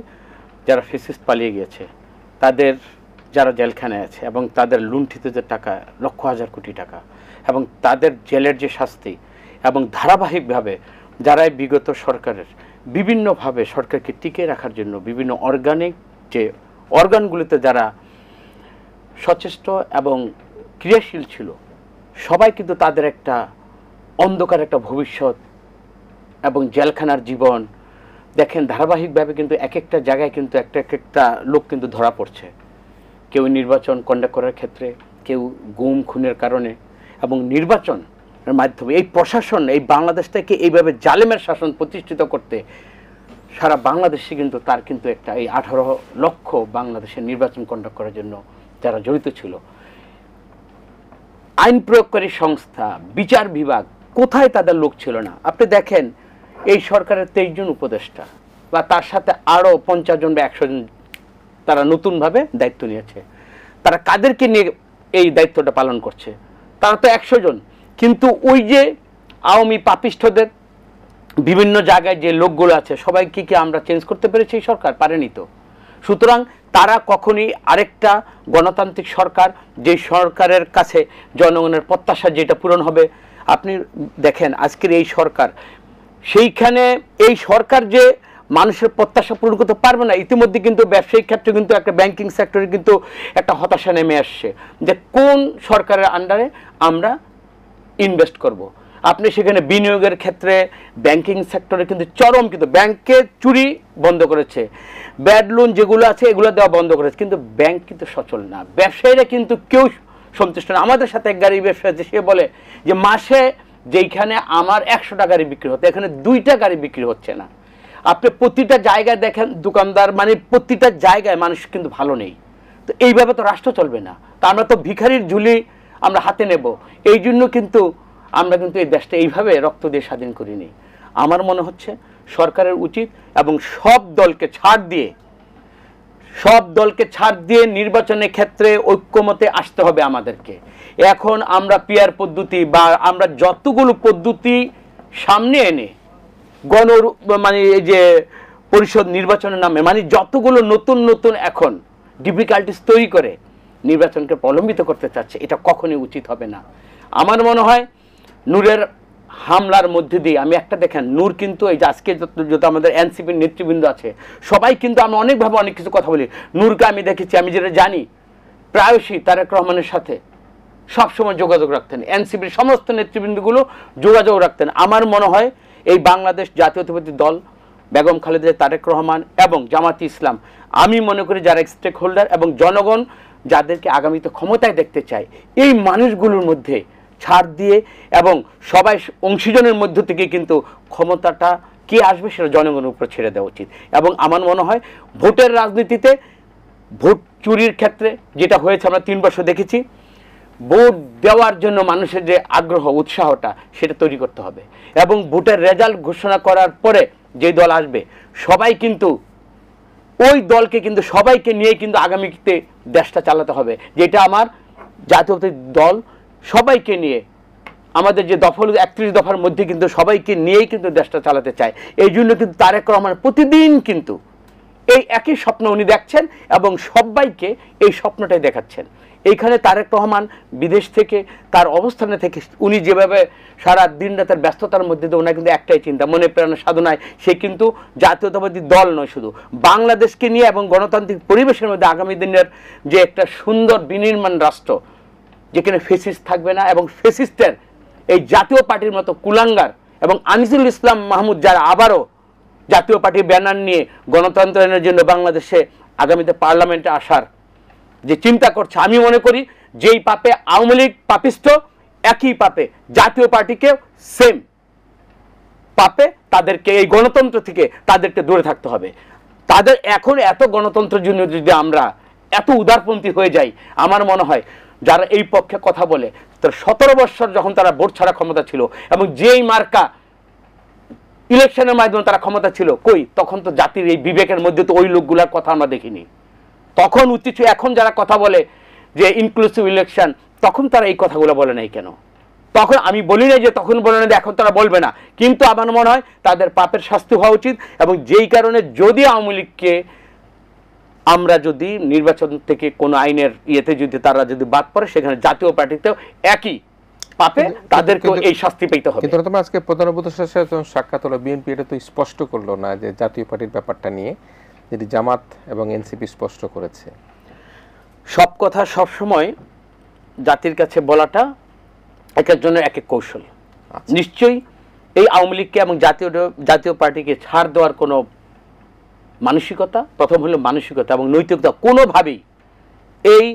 যারা ফ্যাসিস্ট পালিয়ে গিয়েছে তাদের, যারা জেলখানায় আছে এবং তাদের লুণ্ঠিত যে টাকা লক্ষ হাজার কোটি টাকা, এবং তাদের জেলের যে শাস্তি, এবং ধারাবাহিকভাবে যারা বিগত সরকারের বিভিন্নভাবে সরকারকে টিকিয়ে রাখার জন্য বিভিন্ন অর্গানিক যে অর্গানগুলিতে যারা সচেষ্ট এবং ক্রিয়াশীল ছিল, সবাই কিন্তু তাদের একটা অন্ধকার একটা ভবিষ্যৎ এবং জেলখানার জীবন দেখেন। ধারাবাহিকভাবে কিন্তু এক একটা জায়গায় কিন্তু একটা লোক কিন্তু ধরা পড়ছে, কেউ নির্বাচন কন্ডাক্ট করার ক্ষেত্রে, কেউ গুম খুনের কারণে, এবং নির্বাচনের মাধ্যমে এই প্রশাসন, এই বাংলাদেশটাকে এইভাবে জালেমের শাসন প্রতিষ্ঠিত করতে সারা বাংলাদেশে কিন্তু তার কিন্তু একটা এই 18 লক্ষ বাংলাদেশের নির্বাচন কন্ডাক্ট করার জন্য যারা জড়িত ছিল, আইন প্রয়োগকারী সংস্থা, বিচার বিভাগ, কোথায় তাদের লোক ছিল না? আপনি দেখেন এই সরকারের 23 জন উপদেষ্টা বা তার সাথে আরও 50 জন বা 100 জন তারা নতুনভাবে দায়িত্ব নিয়েছে। তারা কাদেরকে নিয়ে এই দায়িত্বটা পালন করছে? তারা তো 100 জন, কিন্তু ওই যে আওয়ামী পাপিষ্ঠদের বিভিন্ন জায়গায় যে লোকগুলো আছে সবাইকে কি আমরা চেঞ্জ করতে পেরেছি? এই সরকার পারেনি তো। সুতরাং তারা কখনই আরেকটা গণতান্ত্রিক সরকার, যে সরকারের কাছে জনগণের প্রত্যাশা যেটা পূরণ হবে, আপনি দেখেন আজকের এই সরকার, সেইখানে এই সরকার যে মানুষের প্রত্যাশা পূরণ করতে পারবে না, ইতিমধ্যে কিন্তু ব্যবসায়িক ক্ষেত্রে কিন্তু একটা ব্যাংকিং সেক্টরে কিন্তু একটা হতাশা নেমে আসছে যে কোন সরকারের আন্ডারে আমরা ইনভেস্ট করব। আপনি সেখানে বিনিয়োগের ক্ষেত্রে ব্যাংকিং সেক্টরে কিন্তু চরম, কিন্তু ব্যাংকে চুরি বন্ধ করেছে, ব্যাড লোন যেগুলো আছে এগুলো দেওয়া বন্ধ করেছে, কিন্তু ব্যাংক কিন্তু সচল না, ব্যবসায়ীরা কিন্তু কেউ সন্তুষ্ট না। আমাদের সাথে এক গাড়ি ব্যবসা আছে, সে বলে যে মাসে যেইখানে আমার 100টা গাড়ি বিক্রি হতো এখানে 2টা গাড়ি বিক্রি হচ্ছে না। আপনি প্রতিটা জায়গায় দেখেন দোকানদার, মানে প্রতিটা জায়গায় মানুষ কিন্তু ভালো নেই। তো এইভাবে তো রাষ্ট্র চলবে না, তো আমরা তো ভিখারির ঝুলি আমরা হাতে নেব। এই জন্য কিন্তু আমরা কিন্তু এই দেশটা এইভাবে রক্ত দিয়ে স্বাধীন করিনি। আমার মনে হচ্ছে সরকারের উচিত এবং সব দলকে ছাড় দিয়ে নির্বাচনের ক্ষেত্রে ঐক্যমতে আসতে হবে আমাদেরকে। এখন আমরা পিয়ার পদ্ধতি বা আমরা যতগুলো পদ্ধতি সামনে এনে মানে এই যে পরিষদ নির্বাচনের নামে মানে যতগুলো নতুন এখন ডিফিকাল্টিস তৈরি করে নির্বাচনকে প্রলম্বিত করতে চাচ্ছে, এটা কখনোই উচিত হবে না। আমার মনে হয় নূরের হামলার মধ্যে দিয়ে আমি একটা দেখেন, নূর কিন্তু এই যে আজকে যত আমাদের এনসিপির নেতৃবৃন্দ আছে সবাই কিন্তু আমরা অনেকভাবে অনেক কিছু কথা বলি। নূরকে আমি দেখেছি, আমি যেটা জানি প্রায়শই তারেক রহমানের সাথে সবসময় যোগাযোগ রাখতেন, এনসিপির সমস্ত নেতৃবৃন্দগুলো যোগাযোগ রাখতেন। আমার মনে হয় এই বাংলাদেশ জাতীয়তাবাদী দল, বেগম খালেদা, তারেক রহমান এবং জামাতি ইসলাম, আমি মনে করি যারা স্টেক হোল্ডার এবং জনগণ যাদেরকে আগামীতে ক্ষমতায় দেখতে চায়, এই মানুষগুলোর মধ্যে ছাড় দিয়ে এবং সবাই অংশীজনের মধ্য থেকে কিন্তু ক্ষমতাটা কে আসবে সেটা জনগণের উপর ছেড়ে দেওয়া উচিত। এবং আমার মনে হয় ভোটের রাজনীতিতে ভোট চুরির ক্ষেত্রে যেটা হয়েছে আমরা 3 বছর দেখেছি, ভোট দেওয়ার জন্য মানুষের যে আগ্রহ উৎসাহটা সেটা তৈরি করতে হবে এবং ভোটের রেজাল্ট ঘোষণা করার পরে যে দল আসবে সবাই কিন্তু ওই দলকে কিন্তু সবাইকে নিয়ে কিন্তু আগামীতে দেশটা চালাতে হবে। যেটা আমার জাতীয়তাবাদী দল সবাইকে নিয়ে আমাদের যে দফা 31 দফার মধ্যে কিন্তু সবাইকে নিয়েই কিন্তু দেশটা চালাতে চায়। এই জন্য কিন্তু তারেক রহমান প্রতিদিন কিন্তু এই একই স্বপ্ন উনি দেখছেন এবং সবাইকে এই স্বপ্নটাই দেখাচ্ছেন। এইখানে তারেক রহমান বিদেশ থেকে তার অবস্থানে থেকে উনি যেভাবে সারা দিন রাতের ব্যস্ততার মধ্যে দিয়ে ওনার কিন্তু একটাই চিন্তা, মনে প্রেরণা সাধনায় সে কিন্তু জাতীয়তাবাদী দল নয়, শুধু বাংলাদেশকে নিয়ে এবং গণতান্ত্রিক পরিবেশের মধ্যে আগামী দিনের যে একটা সুন্দর বিনির্মাণ রাষ্ট্র যেখানে ফেসিস্ট থাকবে না এবং ফেসিস্টের এই জাতীয় পার্টির মতো কুলাঙ্গার এবং আনিসুল ইসলাম মাহমুদ যারা আবারও জাতীয় পার্টির ব্যানার নিয়ে গণতন্ত্রের জন্য বাংলাদেশে আগামীতে পার্লামেন্টে আসার যে চিন্তা করছে, আমি মনে করি যেই পাপে আওয়ামী লীগ পাপিষ্ট একই পাপে জাতীয় পার্টিকে সেম পাপে তাদেরকে এই গণতন্ত্র থেকে তাদেরকে দূরে থাকতে হবে। তাদের এখন এত গণতন্ত্রের জন্য যদি আমরা এত উদারপন্থী হয়ে যাই, আমার মনে হয় যারা এই পক্ষে কথা বলে তার 17 বছর যখন তারা ভোট ছাড়া ক্ষমতা ছিল এবং যেই মার্কা ইলেকশনের মাধ্যমে তারা ক্ষমতা ছিল, কই তখন তো জাতির এই বিবেকের মধ্যে তো ওই লোকগুলার কথা আমরা দেখিনি। তখন উচিত, এখন যারা কথা বলে যে ইনক্লুসিভ ইলেকশন, তখন তারা এই কথাগুলো বলে নাই কেন? তখন আমি বলি না যে তখন বলে না যে এখন তারা বলবে না, কিন্তু আমার মনে হয় তাদের পাপের শাস্তি হওয়া উচিত। এবং যেই কারণে যদি আওয়ামী লীগকে আমরা যদি নির্বাচন থেকে কোনো আইনের ইয়েতে যদি তারা যদি বাদ পড়ে, সেখানে জাতীয় পার্টিতেও একই পাপে তাদেরকে এই শাস্তি পেতে হবে। কিন্তু তোমরা আজকে প্রধান উপদেষ্টার সাথে সাক্ষাৎ হলো, বিএনপি এটা তো স্পষ্ট করলো না যে জাতীয় পার্টির ব্যাপারটা নিয়ে, যেটি জামাত এবং এনসিপি স্পষ্ট করেছে। সব কথা সব সময় জাতির কাছে বলাটা এক একজনের এক এক কৌশল। নিশ্চয়ই এই আওয়ামী লীগকে এবং জাতীয় পার্টিকে ছাড় দেওয়ার কোনো মানসিকতা, প্রথম হলো মানসিকতা এবং নৈতিকতা, কোনোভাবেই এই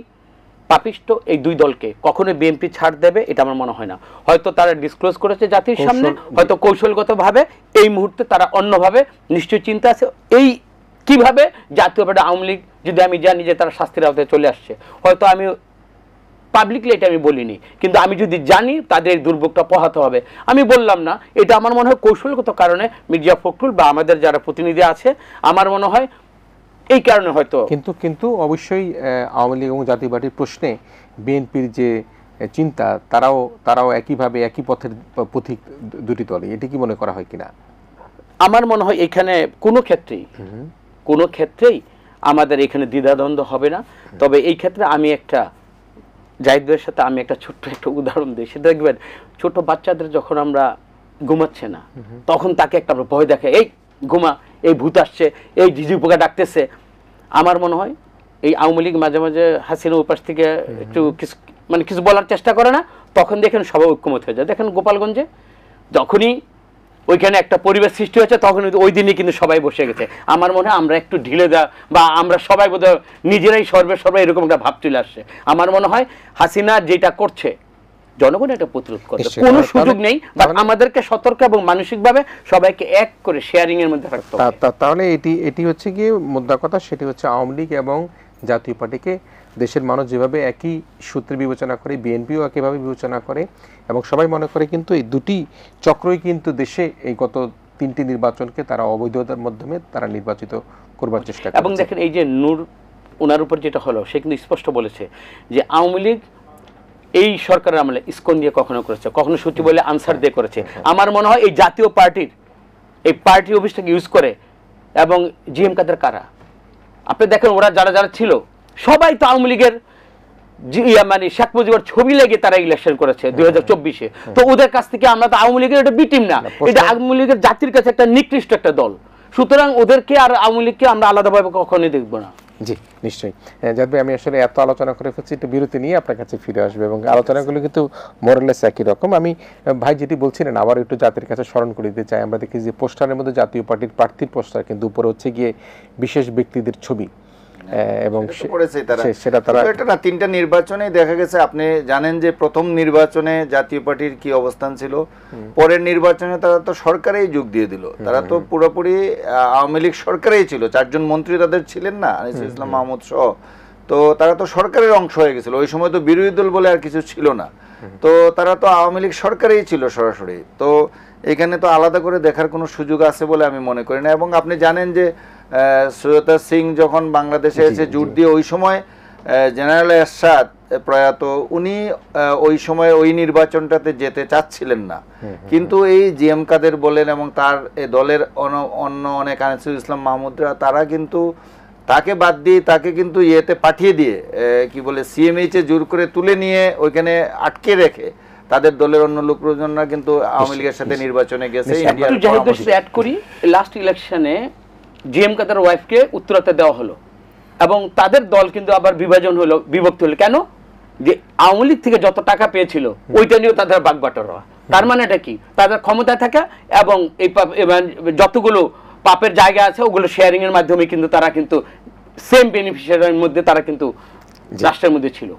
পাপিষ্ট এই দুই দলকে কখনো বিএনপি ছাড় দেবে এটা আমার মনে হয় না। হয়তো তারা ডিসক্লোজ করেছে জাতির সামনে, হয়তো কৌশলগতভাবে এই মুহূর্তে তারা অন্যভাবে নিশ্চয়ই চিন্তা আছে এই কিভাবে জাতীয় পার্টি আওয়ামী লীগ যদি আমি জানি যে তারা শাস্তির আওতায় চলে আসছে, হয়তো আমি পাবলিকলি এটা আমি বলিনি, কিন্তু আমি যদি জানি তাদের এই দুর্ভোগটা পোহাতে হবে, আমি বললাম না। এটা আমার মনে হয় কৌশলগত কারণে মির্জা ফখরুল বা আমাদের যারা প্রতিনিধি আছে, আমার মনে হয় এই কারণে হয়তো। কিন্তু অবশ্যই আওয়ামী লীগ এবং জাতীয় পার্টির প্রশ্নে বিএনপির যে চিন্তা, তারাও একইভাবে একই পথের পথিক দুটি দলই, এটি কি মনে করা হয় কিনা? আমার মনে হয় এখানে কোনো ক্ষেত্রেই আমাদের এখানে দ্বিধাদ্বন্দ্ব হবে না। তবে এই ক্ষেত্রে আমি একটা জাহিদ ভাইয়ের সাথে আমি একটা ছোট্ট একটা উদাহরণ দিই, সেটা দেখবেন ছোট বাচ্চাদের যখন আমরা ঘুমাচ্ছে না তখন তাকে একটা ভয় দেখে, এই ঘুমা, এই ভূত আসছে, এই ঝিঝি পোকা ডাকতেছে। আমার মনে হয় এই আওয়ামী লীগ মাঝে মাঝে হাসিনা উপাস থেকে একটু কিছু বলার চেষ্টা করে না, তখন দেখেন সবাই ঐক্যমত হয়ে যায়। দেখেন গোপালগঞ্জে যখনই ওইখানে একটা পরিবেশ সৃষ্টি হয়েছে তখন ওই দিনই কিন্তু সবাই বসে গেছে। আমার মনে হয় আমরা একটু ঢিলে দেওয়া বা আমরা সবাই বোধহয় নিজেরাই সর্বে এরকম একটা ভাব চলে আসছে। আমার মনে হয় হাসিনা যেটা করছে জনগণ এটা প্রতিরোধ করবে, কোনো সুযোগ নেই, বাট আমাদেরকে সতর্ক এবং মানসিকভাবে সবাইকে এক করে শেয়ারিং এর মধ্যে রাখতে হবে। তাহলে এটি হচ্ছে কি মুদ্রা কথা, সেটি হচ্ছে আওয়ামী লীগ এবং জাতীয় পার্টিকে দেশের মানুষ যেভাবে একই সূত্রে বিবেচনা করে, বিএনপিও একইভাবে বিবেচনা করে, এবং সবাই মনে করে কিন্তু এই দুটি চক্রই কিন্তু দেশে এই গত 3টি নির্বাচনকে তারা অবৈধতার মাধ্যমে তারা নির্বাচিত করবার চেষ্টা করে। এবং দেখেন এই যে নূর ওনার উপর যেটা হলো, সে কিন্তু স্পষ্ট বলেছে যে আওয়ামী লীগ এই সরকারের আমলে ইসকন দিয়ে কখনো করেছে, কখনো সত্যি বলে আনসার দিয়ে করেছে। আমার মনে হয় এই জাতীয় পার্টির এই পার্টি অফিসটাকে ইউজ করে, এবং জিএম কাদের কারা আপনি দেখেন ওরা যারা যারা ছিল সবাই তো আওয়ামী লীগের মানে শেখ মুজিবের ছবি লেগে তারা ইলেকশন করেছে 2024-এ। তো ওদের কাছ থেকে আমরা তো আওয়ামী লীগের এটা বি টিম না, এটা আওয়ামী লীগের জাতির কাছে একটা নিকৃষ্ট একটা দল। সুতরাং ওদেরকে আর আওয়ামী লীগকে আমরা আলাদাভাবে কখনোই দেখবো না। জি নিশ্চয়ই। জাহিদ ভাই, আমি আসলে এত আলোচনা করে ফেলছি, একটু বিরতি নিয়ে আপনার কাছে ফিরে আসবে, এবং আলোচনাগুলো কিন্তু মোরালেস একই রকম। আমি ভাই যেটি বলছিলেন আবার একটু জাতির কাছে স্মরণ করে দিতে চাই। আমরা দেখি যে পোস্টারের মধ্যে জাতীয় পার্টির প্রার্থীর পোস্টার, কিন্তু উপরে হচ্ছে গিয়ে বিশেষ ব্যক্তিদের ছবি, এবং সেটা তারা এটা না 3টা নির্বাচনেই দেখা গেছে। আপনি জানেন যে প্রথম নির্বাচনে জাতীয় পার্টির কি অবস্থান ছিল, পরের নির্বাচনে তারা তো সরকারেই যোগ দিয়ে দিল, তারা তো পুরোপুরি আওয়ামী লীগ সরকারেই ছিল, 4 জন মন্ত্রী তাদের ছিলেন না, আনিসুল ইসলাম মাহমুদ সহ, তো তারা তো সরকারের অংশ হয়ে গেছিল। ওই সময় তো বিরোধী দল বলে আর কিছু ছিল না, তো তারা তো আওয়ামী লীগ সরকারেই ছিল সরাসরি। তো এখানে তো আলাদা করে দেখার কোনো সুযোগ আছে বলে আমি মনে করি না। এবং আপনি জানেন যে সৈয়দ সিং যখন বাংলাদেশে এসে জোর দিয়ে, ওই সময় জেনারেল এরশাদ প্রয়াত, উনি ওই সময় ওই নির্বাচনটাতে যেতে চাচ্ছিলেন না, কিন্তু এই জিএম কাদের বলেন এবং তার এই দলের অন্য অনেক আনিসুল ইসলাম মাহমুদরা, তারা কিন্তু তাকে বাদ দিয়ে তাকে কিন্তু ইয়েতে পাঠিয়ে দিয়ে কি বলে সিএমএইচে জোর করে তুলে নিয়ে ওইখানে আটকে রেখে তাদের দলের অন্য লোকজনরা কিন্তু আওয়ামী লীগের সাথে নির্বাচনে গেছে। অ্যাড করি, লাস্ট ইলেকশনে জিএম কাদের ওয়াইফকে উত্তরাতে দেওয়া হলো, এবং তাদের দল কিন্তু আবার বিভক্ত হলো। কেন? যে আওয়ামী লীগ থেকে যত টাকা পেয়েছিল ওইটা নিয়েও তাদের বাগবাটোয়ারা। তার মানে এটা কি? তাদের ক্ষমতায় থাকা এবং এই যতগুলো পাপের জায়গা আছে ওগুলো শেয়ারিং এর মাধ্যমে কিন্তু তারা কিন্তু সেম বেনিফিশিয়ারির মধ্যে তারা কিন্তু রাষ্ট্রের মধ্যে ছিল।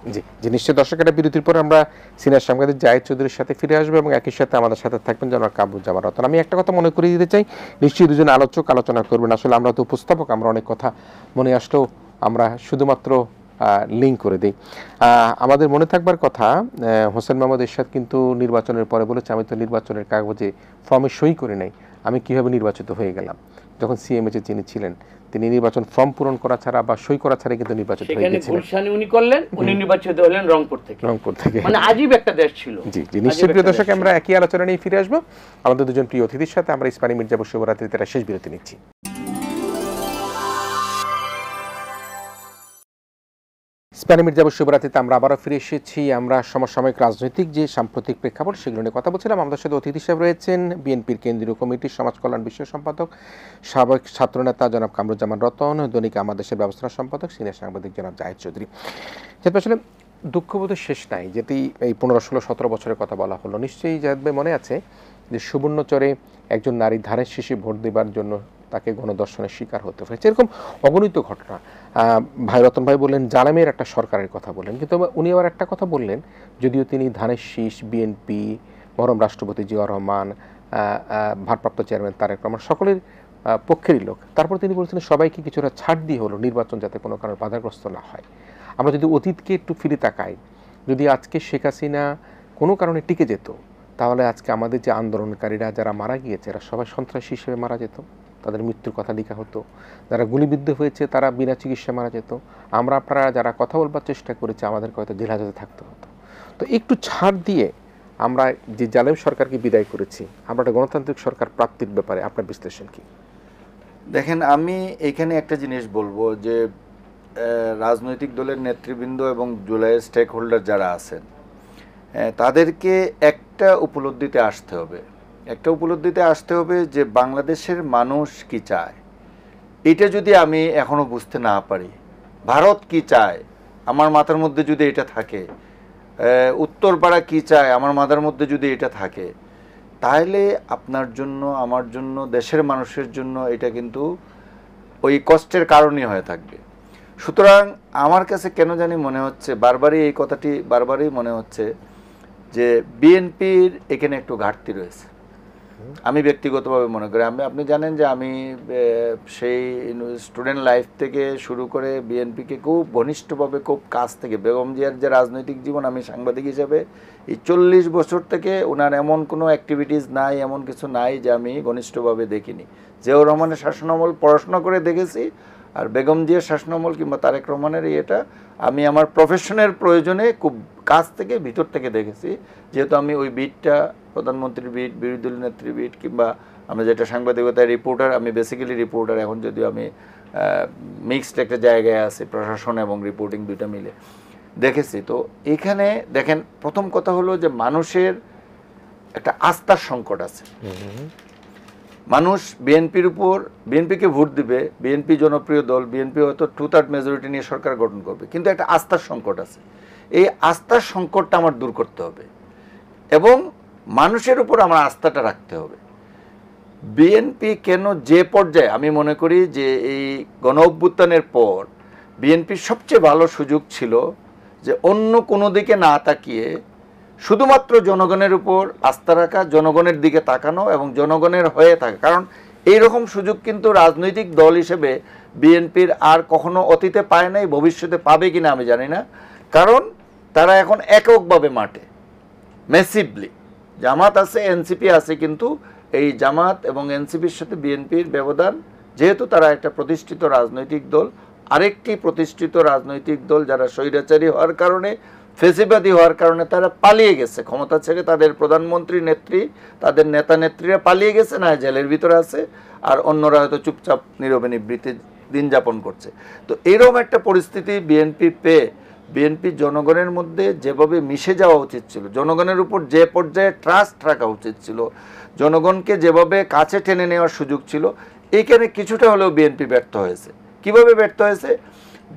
জি নিশ্চয়। দর্শক, একটা বিরতির পর আমরা সিনিয়র সাংবাদিক জাহিদ চৌধুরীর সাথে ফিরে আসবো, এবং একই সাথে আমাদের সাথে থাকবেন জনাব কামরুজ্জামান রতন। আমি একটা কথা মনে করিয়ে দিতে চাই, নিশ্চয়ই দুজন আলোচক আলোচনা করবেন। আসলে আমরা তো উপস্থাপক, আমরা অনেক কথা মনে আসলেও আমরা শুধুমাত্র লিঙ্ক করে দিই। আমাদের মনে থাকবার কথা, হোসেন মোহাম্মদ এরশাদ কিন্তু নির্বাচনের পরে বলেছে, আমি তো নির্বাচনের কাগজে ফর্মে সই করে নাই, আমি কিভাবে নির্বাচিত হয়ে গেলাম। যখন সিএমএইচে যিনি ছিলেন তিনি নির্বাচন ফর্ম পূরণ করা ছাড়া বা সই করা ছাড়া কিন্তু নির্বাচিত হয়ে গেছিলেন। উনি করলেন, উনি নির্বাচিত হলেন রংপুর থেকে। মানে আজীব একটা দেশ ছিল। জি নিশ্চয়ই। প্রিয় দর্শক, আমরা একই আলোচনা নিয়ে ফিরে আসবো আমাদের দুজন প্রিয় অতিথির সাথে। আমরা ইস্পানী মির্জা শুভরাত্রিতে শেষ বিরতি নিচ্ছি। ইস্পানী মির্জা শুভরাত্রিতে আমরা আবারও ফিরে এসেছি। আমরা সমসাময়িক রাজনৈতিক যে সাম্প্রতিক প্রেক্ষাপট সেগুলো নিয়ে কথা বলছিলাম। আমাদের সাথে অতিথি হিসেবে রয়েছেন বিএনপির কেন্দ্রীয় কমিটির সমাজ কল্যাণ বিষয় সম্পাদক, সাবেক ছাত্রনেতা জনাব কামরুজ্জামান রতন, দৈনিক আমাদের দেশের ব্যবস্থাপনা সম্পাদক, সিনিয়র সাংবাদিক জনাব জাহিদ চৌধুরী। যেহেতু আসলে দুঃখবোধের শেষ নাই, যেটি এই 15, 16, 17 বছরের কথা বলা হলো। নিশ্চয়ই জাহিদ ভাই মনে আছে যে সুবর্ণচরে একজন নারী ধানের শীষে ভোট দেবার জন্য তাকে গণদর্শনের শিকার হতে হয়েছে, এরকম অগণিত ঘটনা। ভাই রতন ভাই বললেন জালেমের একটা সরকারের কথা বললেন, কিন্তু উনি আবার একটা কথা বললেন, যদিও তিনি ধানের শীষ, বিএনপি, মরহুম রাষ্ট্রপতি জিয়াউর রহমান, ভারপ্রাপ্ত চেয়ারম্যান তারেক রহমান সকলের পক্ষেরই লোক, তারপর তিনি বলছেন সবাইকে কিছুটা ছাড় দিয়ে হলো নির্বাচন যাতে কোনো কারণে বাধাগ্রস্ত না হয়। আমরা যদি অতীতকে একটু ফিরে তাকাই, যদি আজকে শেখ হাসিনা কোনো কারণে টিকে যেত, তাহলে আজকে আমাদের যে আন্দোলনকারীরা যারা মারা গিয়েছে এরা সবাই সন্ত্রাসী হিসেবে মারা যেত, তাদের মৃত্যুর কথা লেখা হতো। যারা গুলিবিদ্ধ হয়েছে তারা বিনা চিকিৎসায় মারা যেত। আমরা আপনারা যারা কথা বলবার চেষ্টা করেছি আমাদেরকে হয়তো জেল হাজতে থাকতে হতো। তো একটু ছাড় দিয়ে আমরা যে জালেম সরকারকে বিদায় করেছি, আমরা একটা গণতান্ত্রিক সরকার প্রাপ্তির ব্যাপারে আপনার বিশ্লেষণ কি? দেখেন, আমি এখানে একটা জিনিস বলবো যে রাজনৈতিক দলের নেতৃবৃন্দ এবং জুলাইয়ের স্টেক হোল্ডার যারা আছেন তাদেরকে একটা উপলব্ধিতে আসতে হবে, যে বাংলাদেশের মানুষ কি চায়। এটা যদি আমি এখনো বুঝতে না পারি, ভারত কি চায় আমার মাথার মধ্যে যদি এটা থাকে, উত্তরপাড়া কি চায় আমার মাথার মধ্যে যদি এটা থাকে, তাহলে আপনার জন্য, আমার জন্য, দেশের মানুষের জন্য এটা কিন্তু ওই কষ্টের কারণই হয়ে থাকবে। সুতরাং আমার কাছে কেন জানি মনে হচ্ছে, বারবারই মনে হচ্ছে যে বিএনপির এখানে একটু ঘাটতি রয়েছে। আমি ব্যক্তিগতভাবে মনে করি, আপনি জানেন যে আমি সেই স্টুডেন্ট লাইফ থেকে শুরু করে বিএনপিকে খুব ঘনিষ্ঠভাবে, খুব কাছ থেকে, বেগম জিয়ার যে রাজনৈতিক জীবন, আমি সাংবাদিক হিসেবে এই 40 বছর থেকে ওনার এমন কোনো অ্যাক্টিভিটিস নাই, এমন কিছু নাই যে আমি ঘনিষ্ঠভাবে দেখিনি। জিয়াউর রহমানের শাসনামল পড়াশোনা করে দেখেছি, আর বেগম জিয়ার শাসনামল কিংবা তারেক রহমানের এটা আমি আমার প্রফেশনের প্রয়োজনে খুব কাছ থেকে, ভিতর থেকে দেখেছি। যেহেতু আমি ওই বিটটা, প্রধানমন্ত্রীর বিট, বিরোধী দলীয় নেত্রী বিট, কিংবা আমরা যেটা সাংবাদিকতায় রিপোর্টার, আমি বেসিক্যালি রিপোর্টার, এখন যদিও আমি মিক্সড একটা জায়গায় আছি, প্রশাসন এবং রিপোর্টিং দুইটা মিলে দেখেছি। তো এখানে দেখেন, প্রথম কথা হলো যে মানুষের একটা আস্থার সংকট আছে। মানুষ বিএনপিকে ভোট দিবে, বিএনপি জনপ্রিয় দল, বিএনপি হয়তো 2/3 মেজরিটি নিয়ে সরকার গঠন করবে, কিন্তু একটা আস্থার সংকট আছে। এই আস্থার সংকটটা আমার দূর করতে হবে এবং মানুষের উপর আমার আস্থাটা রাখতে হবে। বিএনপি কেন যে পর্যায়ে, আমি মনে করি যে এই গণ অভ্যুত্থানের পর বিএনপির সবচেয়ে ভালো সুযোগ ছিল যে অন্য কোনো দিকে না তাকিয়ে শুধুমাত্র জনগণের উপর আস্থা রাখা, জনগণের দিকে তাকানো এবং জনগণের হয়ে থাকা। কারণ এইরকম সুযোগ কিন্তু রাজনৈতিক দল হিসেবে বিএনপির আর কখনো অতীতে পায় নাই, ভবিষ্যতে পাবে কিনা আমি জানি না। কারণ তারা এখন এককভাবে মাঠে, ম্যাসিভলি। জামাত আছে, এনসিপি আছে, কিন্তু এই জামাত এবং এনসিপির সাথে বিএনপির ব্যবধান, যেহেতু তারা একটা প্রতিষ্ঠিত রাজনৈতিক দল, আরেকটি প্রতিষ্ঠিত রাজনৈতিক দল যারা স্বৈরাচারী হওয়ার কারণে, ফেসিবাদী হওয়ার কারণে তারা পালিয়ে গেছে ক্ষমতা ছেড়ে, তাদের প্রধানমন্ত্রী, নেত্রী, তাদের নেতা নেত্রীরা পালিয়ে গেছে, না জেলের ভিতরে আছে, আর অন্যরা হয়তো চুপচাপ নীরবে নিবৃত্তি দিন যাপন করছে। তো এরকম একটা পরিস্থিতি বিএনপি পেয়ে, বিএনপি জনগণের মধ্যে যেভাবে মিশে যাওয়া উচিত ছিল, জনগণের উপর যে পর্যায়ে ট্রাস্ট রাখা উচিত ছিল, জনগণকে যেভাবে কাছে টেনে নেওয়ার সুযোগ ছিল, এখানে কিছুটা হলেও বিএনপি ব্যর্থ হয়েছে। কিভাবে ব্যর্থ হয়েছে?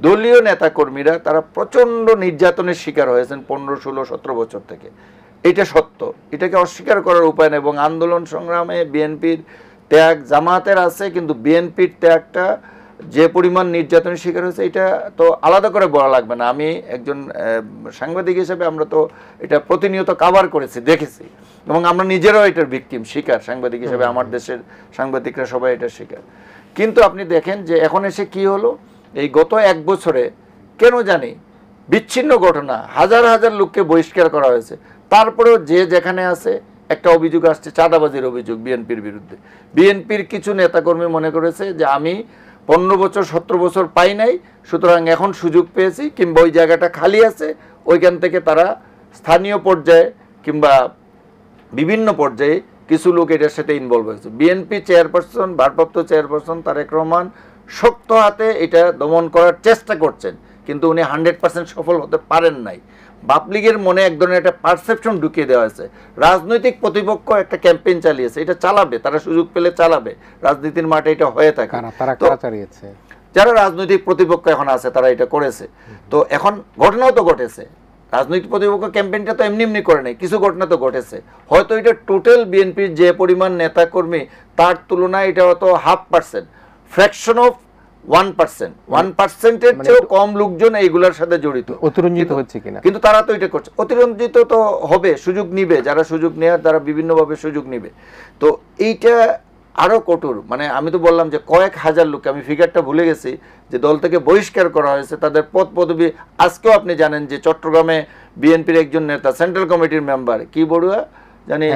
দলীয় নেতাকর্মীরা তারা প্রচণ্ড নির্যাতনের শিকার হয়েছেন 15, 16, 17 বছর থেকে। এটা সত্য, এটাকে অস্বীকার করার উপায় নেই। এবং আন্দোলন সংগ্রামে বিএনপির ত্যাগ, জামাতের আছে, কিন্তু বিএনপির ত্যাগটা যে পরিমাণ নির্যাতনের শিকার হয়েছে এটা তো আলাদা করে বলা লাগবে না। আমি একজন সাংবাদিক হিসেবে আমরা তো এটা প্রতিনিয়ত কাভার করেছি, দেখেছি, এবং আমরা নিজেরাও এটার ভিকটিম, শিকার। সাংবাদিক হিসেবে আমার দেশের সাংবাদিকরা সবাই এটা শিকার। কিন্তু আপনি দেখেন যে এখন এসে কি হলো, এই গত 1 বছরে কেন জানি বিচ্ছিন্ন ঘটনা, হাজার হাজার লোককে বহিষ্কার করা হয়েছে। তারপরেও যে যেখানে আছে, একটা অভিযোগ আসছে, চাঁদাবাজির অভিযোগ বিএনপির বিরুদ্ধে। বিএনপির কিছু নেতাকর্মী মনে করেছে যে আমি 15 বছর 17 বছর পাই নাই, সুতরাং এখন সুযোগ পেয়েছি, কিংবা ওই জায়গাটা খালি আছে, ওইখান থেকে তারা স্থানীয় পর্যায়ে কিংবা বিভিন্ন পর্যায়ে কিছু লোক এটার সাথে ইনভলভ হয়েছে। বিএনপি চেয়ারপারসন, ভারপ্রাপ্ত চেয়ারপারসন তারেক রহমান শক্ত হাতে এটা দমন করার চেষ্টা করছেন, কিন্তু উনি 100% সফল হতে পারেন নাই। বাপলীগের মনে এক ধরনের একটা পারসেপশন ঢুকিয়ে দেওয়া হয়েছে। রাজনৈতিক প্রতিপক্ষ একটা ক্যাম্পেইন চালিয়েছে, এটা চালাবে, তারা সুযোগ পেলে চালাবে, রাজনীতির মাঠে এটা হয়ে থাকে। যারা রাজনৈতিক প্রতিপক্ষ এখন আছে তারা এটা করেছে। তো এখন ঘটনাও তো ঘটেছে, রাজনৈতিক প্রতিপক্ষ ক্যাম্পেইনটা তো এমনি এমনি করে নেই, কিছু ঘটনা তো ঘটেছে। হয়তো এটা টোটাল বিএনপির যে পরিমাণ নেতাকর্মী, তার তুলনায় এটা হয়তো 0.5%, ফ্র্যাকশন অফ 1%, চেয়েও কম লোকজন এইগুলোর সাথে জড়িত। অতিরঞ্জিত হচ্ছে কিনা, কিন্তু তারা তো এটা করছে। অতিরঞ্জিত তো হবে, সুযোগ নিবে, যারা সুযোগ নেওয়ার তারা বিভিন্নভাবে সুযোগ নিবে। তো এইটা আরো কঠোর, মানে আমি তো বললাম যে কয়েক হাজার লোক, আমি ফিগারটা ভুলে গেছি, যে দল থেকে বহিষ্কার করা হয়েছে, তাদের পদ পদবি। আজকেও আপনি জানেন যে চট্টগ্রামে বিএনপির একজন নেতা, সেন্ট্রাল কমিটির মেম্বার, কি বড়ুয়া জানি,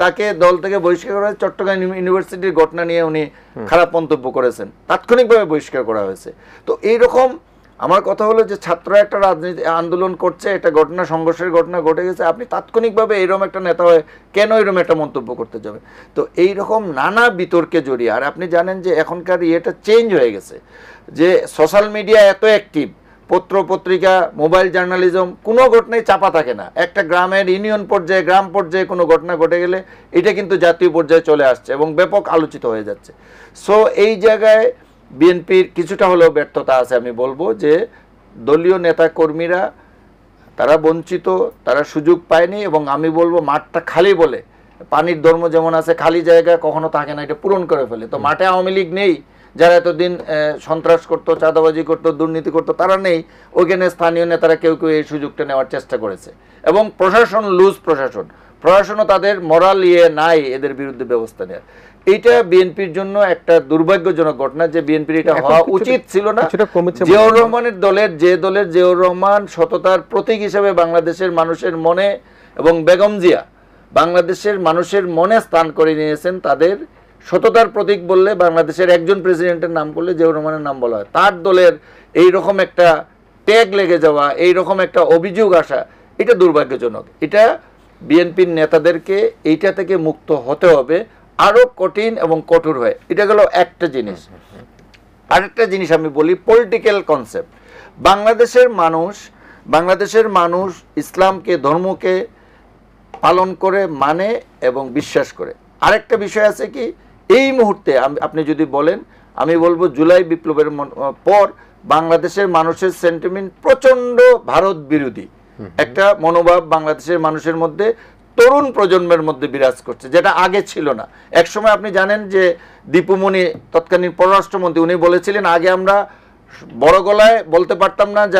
তাকে দল থেকে বহিষ্কার করা হয়েছে। চট্টগ্রাম ইউনিভার্সিটির ঘটনা নিয়ে উনি খারাপ মন্তব্য করেছেন, তাৎক্ষণিকভাবে বহিষ্কার করা হয়েছে। তো এইরকম আমার কথা হলো যে ছাত্ররা একটা রাজনীতি আন্দোলন করছে, একটা ঘটনা, সংঘর্ষের ঘটনা ঘটে গেছে, আপনি তাৎক্ষণিকভাবে এইরকম একটা নেতা হয়ে কেন এরকম একটা মন্তব্য করতে যাবে? তো এইরকম নানা বিতর্কে জড়িয়ে, আর আপনি জানেন যে এখনকার ইয়েটা চেঞ্জ হয়ে গেছে, যে সোশ্যাল মিডিয়া এত অ্যাক্টিভ, পত্র পত্রিকা, মোবাইল জার্নালিজম, কোনো ঘটনাই চাপা থাকে না। একটা গ্রামের ইউনিয়ন পর্যায়ে, গ্রাম পর্যায়ে কোনো ঘটনা ঘটে গেলে এটা কিন্তু জাতীয় পর্যায়ে চলে আসছে এবং ব্যাপক আলোচিত হয়ে যাচ্ছে। সো এই জায়গায় বিএনপির কিছুটা হলেও ব্যর্থতা আছে। আমি বলবো যে দলীয় নেতা কর্মীরা তারা বঞ্চিত, তারা সুযোগ পায়নি, এবং আমি বলবো মাঠটা খালি বলে, পানির ধর্ম যেমন আছে, খালি জায়গা কখনো থাকে না, এটা পূরণ করে ফেলে। তো মাঠে আওয়ামী লীগ নেই, যারা এতদিন সন্ত্রাস করতো, চাঁদাবাজি করতো, দুর্নীতি করতো, তারা নেই। ওইখানে স্থানীয় নেতারা কেউ কেউ এই সুযোগটা নেওয়ার চেষ্টা করেছে, এবং প্রশাসন লুজ, প্রশাসনও তাদের মরাল নাই এদের বিরুদ্ধে ব্যবস্থা নেওয়ার। এইটা বিএনপির জন্য একটা দুর্ভাগ্যজনক ঘটনা, যে বিএনপির এটা হওয়া উচিত ছিল না। জিয়াউর রহমানের দলের জিয়াউর রহমান সততার প্রতীক হিসেবে বাংলাদেশের মানুষের মনে, এবং বেগম জিয়া বাংলাদেশের মানুষের মনে স্থান করে নিয়েছেন। তাদের সততার প্রতীক বললে, বাংলাদেশের একজন প্রেসিডেন্টের নাম করলে জিয়াউর রহমানের নাম বলা হয়। তার দলের এইরকম একটা ট্যাগ লেগে যাওয়া, এইরকম একটা অভিযোগ আসা, এটা দুর্ভাগ্যজনক। এটা বিএনপির নেতাদেরকে এইটা থেকে মুক্ত হতে হবে আরো কঠিন এবং কঠোর হয়ে। এটা গেল একটা জিনিস। আরেকটা জিনিস আমি বলি, পলিটিক্যাল কনসেপ্ট। বাংলাদেশের মানুষ ইসলামকে, ধর্মকে পালন করে, মানে এবং বিশ্বাস করে। আরেকটা বিষয় আছে কি, এই মুহূর্তে আপনি যদি বলেন, আমি বলবো জুলাই বিপ্লবের পর বাংলাদেশের মানুষের সেন্টিমেন্ট প্রচন্ড ভারত বিরোধী একটা মনোভাব বাংলাদেশের মানুষের মধ্যে, তরুণ প্রজন্মের মধ্যে বিরাজ করছে, যেটা আগে ছিল না। একসময় আপনি জানেন যে দীপুমণি, তৎকালীন পররাষ্ট্রমন্ত্রী, উনি বলেছিলেন, আগে আমরা বড় গলায় বলতে পারতাম না যে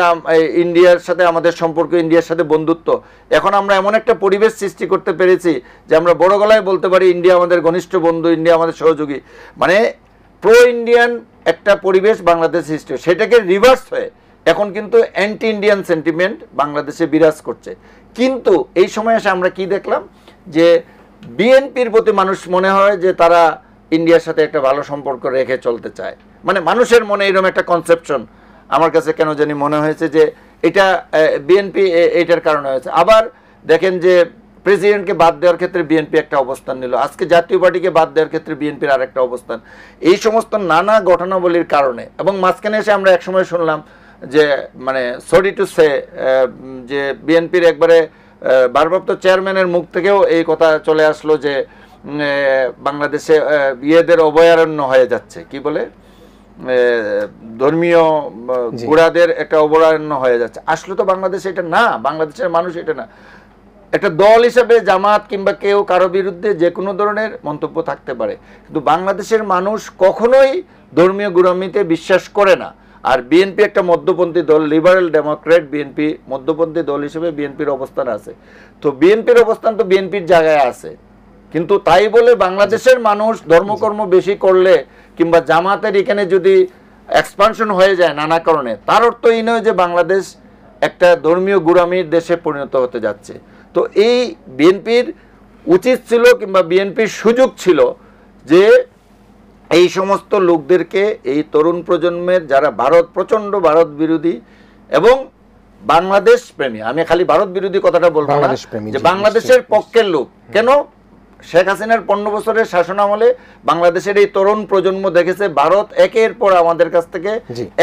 ইন্ডিয়ার সাথে আমাদের সম্পর্ক, ইন্ডিয়ার সাথে বন্ধুত্ব। এখন আমরা এমন একটা পরিবেশ সৃষ্টি করতে পেরেছি যে আমরা বড় গলায় বলতে পারি ইন্ডিয়া আমাদের ঘনিষ্ঠ বন্ধু, ইন্ডিয়া আমাদের সহযোগী। মানে প্রো ইন্ডিয়ান একটা পরিবেশ বাংলাদেশ সৃষ্টি, সেটাকে রিভার্স হয়ে এখন কিন্তু অ্যান্টি ইন্ডিয়ান সেন্টিমেন্ট বাংলাদেশে বিরাজ করছে। কিন্তু এই সময় এসে আমরা কি দেখলাম, যে বিএনপির প্রতি মানুষ মনে হয় যে তারা ইন্ডিয়ার সাথে একটা ভালো সম্পর্ক রেখে চলতে চায়। মানে মানুষের মনে এরকম একটা কনসেপশন আমার কাছে কেন জানি মনে হয়েছে যে এটা বিএনপি এইটার কারণে হয়েছে। আবার দেখেন যে প্রেসিডেন্টকে বাদ দেওয়ার ক্ষেত্রে বিএনপি একটা অবস্থান নিল, আজকে জাতীয় পার্টিকে বাদ দেওয়ার ক্ষেত্রে বিএনপির আরেকটা অবস্থান। এই সমস্ত নানা ঘটনাবলীর কারণে, এবং মাঝখানে এসে আমরা একসময় শুনলাম যে, মানে সরি টু সে, যে বিএনপির একবারে ভারপ্রাপ্ত চেয়ারম্যানের মুখ থেকেও এই কথা চলে আসলো যে বাংলাদেশে ইয়েদের অভয়ারণ্য হয়ে যাচ্ছে, কি বলে, ধর্মীয় গোড়াদের একটা অভয়ারণ্য হয়ে যাচ্ছে। আসলে তো বাংলাদেশে এটা না, বাংলাদেশের মানুষ এটা না। একটা দল হিসেবে জামাত কিংবা কেউ কারো বিরুদ্ধে যে কোনো ধরনের মন্তব্য থাকতে পারে, কিন্তু বাংলাদেশের মানুষ কখনোই ধর্মীয় গোড়ামিতে বিশ্বাস করে না। আর বিএনপি একটা মধ্যপন্থী দল, লিবারেল ডেমোক্রেট, বিএনপি মধ্যপন্থী দল হিসেবে বিএনপির অবস্থান আছে। তো বিএনপির অবস্থান তো বিএনপির জায়গায় আছে, কিন্তু তাই বলে বাংলাদেশের মানুষ ধর্মকর্ম বেশি করলে কিংবা জামাতের এখানে যদি এক্সপানশন হয়ে যায় নানা কারণে, তার অর্থ এই নয় যে বাংলাদেশ একটা ধর্মীয় গোড়ামির দেশে পরিণত হতে যাচ্ছে। তো এই বিএনপির উচিত ছিল কিংবা বিএনপির সুযোগ ছিল যে এই সমস্ত লোকদেরকে, এই তরুণ প্রজন্মের যারা প্রচন্ড ভারত বিরোধী এবং বাংলাদেশ প্রেমী, আমি খালি ভারত বিরোধী কথাটা বলবো না, যে বাংলাদেশের পক্ষের লোক। কেন শেখ হাসিনার 15 বছরের শাসন আমলে বাংলাদেশের এই তরুণ প্রজন্ম দেখেছে ভারত একের পর আমাদের কাছ থেকে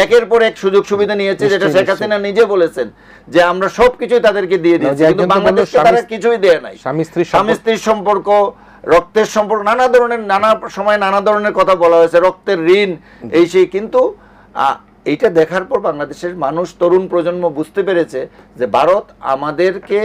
একের পর এক সুযোগ সুবিধা নিয়েছে, যেটা শেখ হাসিনা নিজে বলেছেন যে আমরা সবকিছুই তাদেরকে দিয়ে দিয়েছি, কিন্তু বাংলাদেশকে তারা কিছুই দেয় নাই। স্বামী স্ত্রীর সম্পর্ক, রক্তের সম্পর্ক, নানা ধরনের, নানা সময় নানা ধরনের কথা বলা হয়েছে, রক্তের ঋণ, এই সেই। কিন্তু এইটা দেখার পর বাংলাদেশের মানুষ, তরুণ প্রজন্ম বুঝতে পেরেছে যে ভারত আমাদেরকে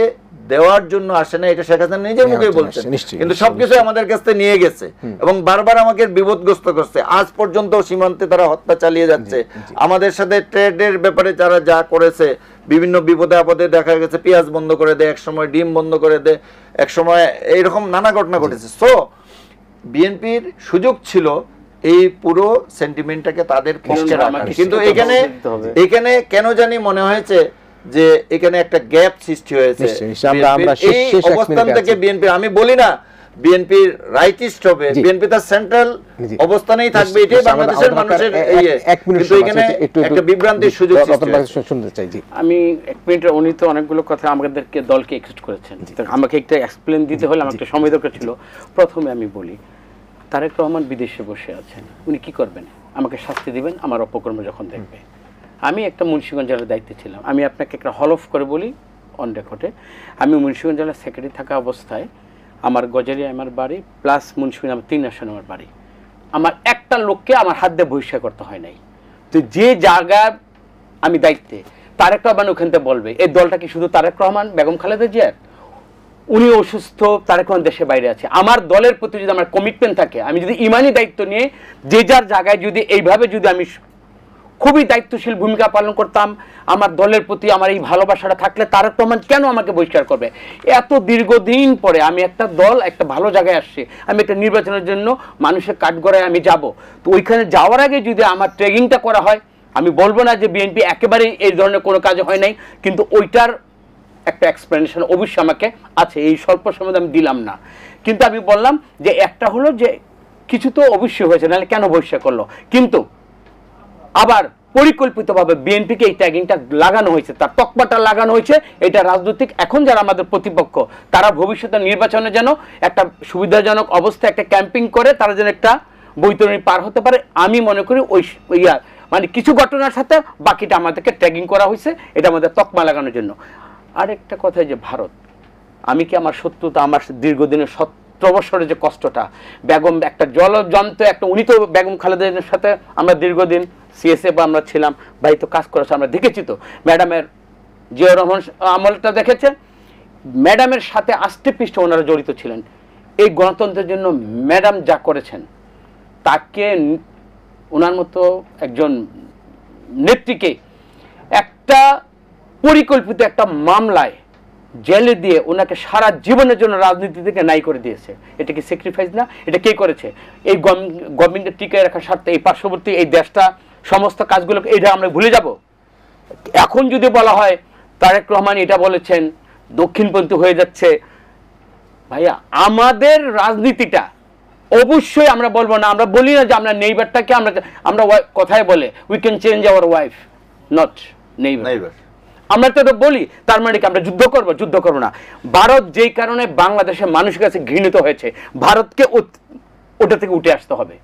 দেওয়ার জন্য আসে না, এটা শেখ হাসিনা নিজের মুখেই বলছেন, কিন্তু সবকিছু আমাদের কাছ থেকে নিয়ে গেছে এবং বারবার আমাকে বিপদগ্রস্ত করছে। আজ পর্যন্ত সীমান্তে তারা হত্যা চালিয়ে যাচ্ছে। আমাদের সাথে ট্রেডের ব্যাপারে যারা যা করেছে, বিভিন্ন বিপদে আপদে দেখা গেছে পেঁয়াজ বন্ধ করে দেয়, একসময় ডিম বন্ধ করে দেয়, একসময় এইরকম নানা ঘটনা ঘটেছে। সো বিএনপির সুযোগ ছিল এই পুরো সেন্টিমেন্টটাকে তাদের পক্ষে রাখা, কিন্তু এখানে কেন জানি মনে হয়েছে যে এখানে একটা গ্যাপ সৃষ্টি হয়েছে। এই অবস্থান থেকে বিএনপি, আমি বলি না বিএনপির রাইটিস্ট হবে, জি। বিএনপি তার সেন্ট্রাল জি। অবস্থানেই থাকবে, এটাই নিশ্চয়ই, বাংলাদেশের আমাদের মানুষের এক মিনিট কিন্তু সময় এখানে আছে, একটু একটা বিভ্রান্তির জি, সুযোগ সৃষ্টি রতন ভাই হয়েছে। শুনতে চাই। জি আমি এক মিনিটের, উনি তো অনেকগুলো কথা আমাদেরকে দলকে এক্সিস্ট করেছেন, তো আমাকে একটা এক্সপ্লেন দিতে হলে আমাকে সময় দরকার ছিল। প্রথমে আমি বলি, তারেক রহমান বিদেশে বসে আছেন, উনি কি করবেন? আমাকে শাস্তি দিবেন আমার অপকর্ম যখন দেখবে। আমি একটা মুন্সিগঞ্জ জেলার দায়িত্বে ছিলাম, আমি আপনাকে একটা হল অফ করে বলি অন রেকর্ডে, আমি মুন্সিগঞ্জ জেলার সেক্রেটারি থাকা অবস্থায় আমার গজারিয়া আমার বাড়ি প্লাস মুন্সিগঞ্জ আমার 3 আসন আমার বাড়ি, আমার একটা লোককে আমার হাত দিয়ে বহিষ্কার করতে হয় নাই। তো যে জায়গায় আমি দায়িত্বে, তারেক রহমান ওখান থেকে বলবে এই দলটা কি শুধু তারেক রহমান বেগম খালেদা জিয়ার? উনি অসুস্থ, তারেক রহমান দেশের বাইরে আছে। আমার দলের প্রতি যদি আমার কমিটমেন্ট থাকে, আমি যদি ইমানি দায়িত্ব নিয়ে যে যার জায়গায় যদি এইভাবে যদি আমি খুবই দায়িত্বশীল ভূমিকা পালন করতাম, আমার দলের প্রতি আমার এই ভালোবাসাটা থাকলে তারেক রহমান কেন আমাকে বহিষ্কার করবে? এত দীর্ঘদিন পরে আমি একটা দল একটা ভালো জায়গায় আসছি, আমি একটা নির্বাচনের জন্য মানুষের কাঠগড়ায় আমি যাব, তো ওইখানে যাওয়ার আগে যদি আমার ট্রেনিংটা করা হয়, আমি বলবো না যে বিএনপি একেবারেই এই ধরনের কোনো কাজ হয় নাই, কিন্তু ওইটার একটা এক্সপ্লেনেশন অবশ্যই আমাকে আছে, এই স্বল্প সময় আমি দিলাম না। কিন্তু আমি বললাম যে একটা হলো যে কিছু তো অবশ্যই হয়েছে, নাহলে কেন বহিষ্কার করলো? কিন্তু আবার পরিকল্পিতভাবে বিএনপিকে এই ট্যাগিংটা লাগানো হয়েছে, তার তকমাটা লাগানো হয়েছে। এটা রাজনৈতিক এখন যারা আমাদের প্রতিপক্ষ, তারা ভবিষ্যতে নির্বাচনে যেন একটা সুবিধাজনক অবস্থা একটা ক্যাম্পিং করে তারা যেন একটা বৈতরণী পার হতে পারে। আমি মনে করি ওই মানে কিছু ঘটনার সাথে বাকিটা আমাদেরকে ট্যাগিং করা হয়েছে, এটা আমাদের তকমা লাগানোর জন্য। আরেকটা কথা, যে ভারত, আমি কি আমার শত্রুতা, আমার দীর্ঘদিনের 17 বছরের যে কষ্টটা, বেগম একটা জলযন্ত্র একটা, উনি তো বেগম খালেদার সাথে আমরা দীর্ঘদিন সিএসএফ আমরা ছিলাম, ভাই তো কাজ করেছে, আমরা দেখেছি তো ম্যাডামের জিয়াউর রহমান আমলটা দেখেছে, ম্যাডামের সাথে আষ্টে পৃষ্ঠে ওনারা জড়িত ছিলেন। এই গণতন্ত্রের জন্য ম্যাডাম যা করেছেন, তাকে ওনার মতো একজন নেত্রীকে একটা পরিকল্পিত একটা মামলায় জেলে দিয়ে ওনাকে সারা জীবনের জন্য রাজনীতি থেকে নাই করে দিয়েছে। এটা কি স্যাক্রিফাইস না? এটা কে করেছে? এই গভর্নমেন্টের টিকায় রাখার স্বার্থে এই পার্শ্ববর্তী এই দেশটা সমস্ত কাজগুলোকে এটা আমরা ভুলে যাব? এখন যদি বলা হয় তারেক রহমান এটা বলেছেন, দক্ষিণপন্থী হয়ে যাচ্ছে, ভাইয়া আমাদের রাজনীতিটা অবশ্যই আমরা বলবো না, আমরা বলি না যে আমরা নেইবারটাকে আমরা কথায় বলে we can change our wife, not neighbour. আমরা তো বলি, তার মানে কি আমরা যুদ্ধ করবো না। ভারত যেই কারণে বাংলাদেশের মানুষের কাছে ঘৃণিত হয়েছে, ভারতকে ওটা থেকে উঠে আসতে হবে।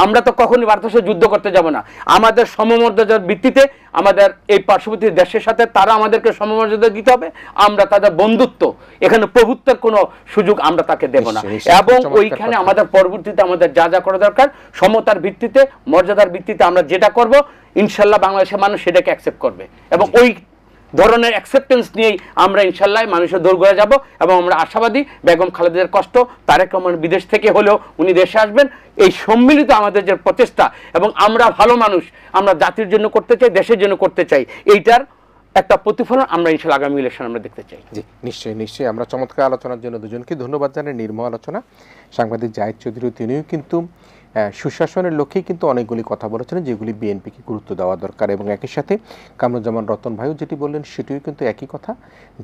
আমরা তো কখনই ভারতের সাথে যুদ্ধ করতে যাব না। আমাদের সমমর্যাদার ভিত্তিতে আমাদের এই পার্শ্ববর্তী দেশের সাথে তারা আমাদেরকে সমমর্যাদা দিতে হবে, আমরা তাদের বন্ধুত্ব, এখানে প্রভুত্বের কোনো সুযোগ আমরা তাকে দেব না। এবং ওইখানে আমাদের পরবর্তীতে আমাদের যা যা করা দরকার সমতার ভিত্তিতে, মর্যাদার ভিত্তিতে আমরা যেটা করব, ইনশাল্লাহ বাংলাদেশের মানুষ সেটাকে অ্যাকসেপ্ট করবে। এবং ওই ধরনের অ্যাকসেপ্টেন্স নিয়েই আমরা ইনশাল্লাহ মানুষের দৌড় যাব। এবং আমরা আশাবাদী বেগম খালেদার কষ্ট, তারেক রহমান বিদেশ থেকে হলেও উনি দেশে আসবেন, এই সম্মিলিত আমাদের যে প্রচেষ্টা, এবং আমরা ভালো মানুষ, আমরা জাতির জন্য করতে চাই, দেশের জন্য করতে চাই, এইটার একটা প্রতিফলন আমরা ইনশাল্লাহ আগামী ইলেকশন আমরা দেখতে চাই। জি, নিশ্চয়ই আমরা চমৎকার আলোচনার জন্য দুজনকে ধন্যবাদ জানাই। নির্মল আলোচনা। সাংবাদিক জাহিদ চৌধুরী, তিনিও কিন্তু সুশাসনের লক্ষ্যেই কিন্তু অনেকগুলি কথা বলেছেন যেগুলি বিএনপিকে গুরুত্ব দেওয়া দরকার। এবং একই সাথে কামরুজ্জামান রতন ভাইও যেটি বললেন সেটিও কিন্তু একই কথা,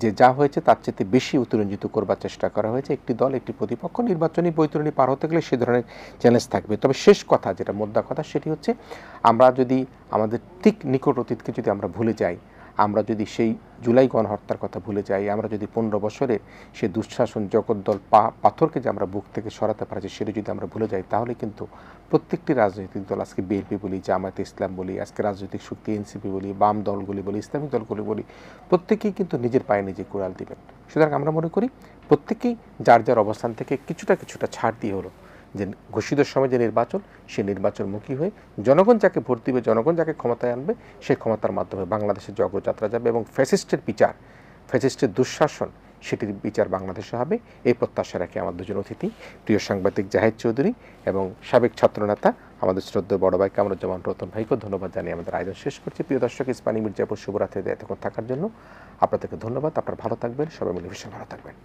যে যা হয়েছে তার চেয়ে বেশি অতিরঞ্জিত করবার চেষ্টা করা হয়েছে। একটি দল একটি প্রতিপক্ষ নির্বাচনী বৈতরণী পার হতে গেলে সে ধরনের চ্যালেঞ্জ থাকবে। তবে শেষ কথা, যেটা মোদ্দা কথা, সেটি হচ্ছে আমরা যদি আমাদের ঠিক নিকট অতীতকে যদি আমরা ভুলে যাই, আমরা যদি সেই জুলাই গণহত্যার কথা ভুলে যাই, আমরা যদি 15 বছরের সে দুঃশাসন জগদ্দল পাথরকে যে আমরা বুক থেকে সরাতে পারছি সেটা যদি আমরা ভুলে যাই, তাহলে কিন্তু প্রত্যেকটি রাজনৈতিক দল, আজকে বিএনপি বলি, জামায়াতে ইসলাম বলি, আজকে রাজনৈতিক শক্তি এনসিপি বলি, বাম দলগুলি বলি, ইসলামিক দলগুলি বলি, প্রত্যেকেই কিন্তু নিজের পায়ে নিজে কুড়াল দিবেন। সুতরাং আমরা মনে করি প্রত্যেকেই যার যার অবস্থান থেকে কিছুটা ছাড় দিয়ে হলো যে ঘোষিত সময় যে নির্বাচন, সে নির্বাচনমুখী হয়ে জনগণ যাকে ভোট দিবে, জনগণ যাকে ক্ষমতায় আনবে, সেই ক্ষমতার মাধ্যমে বাংলাদেশের যে অগ্রযাত্রা যাবে এবং ফ্যাসিস্টের বিচার, ফ্যাসিস্টের দুঃশাসন, সেটির বিচার বাংলাদেশে হবে, এই প্রত্যাশা রাখে আমার দুজন অতিথি, প্রিয় সাংবাদিক জাহিদ চৌধুরী এবং সাবেক ছাত্রনেতা আমাদের শ্রদ্ধেয় বড় ভাই কামরুজ্জামান রতন ভাইকে ধন্যবাদ জানিয়ে আমাদের আয়োজন শেষ করছি। প্রিয় দর্শক, ইস্পানি মির্জাপুর শুভরাত্রিতে এতক্ষণ থাকার জন্য আপনাদেরকে ধন্যবাদ। আপনারা ভালো থাকবেন, সবাই মিলে ভীষণ ভালো থাকবেন।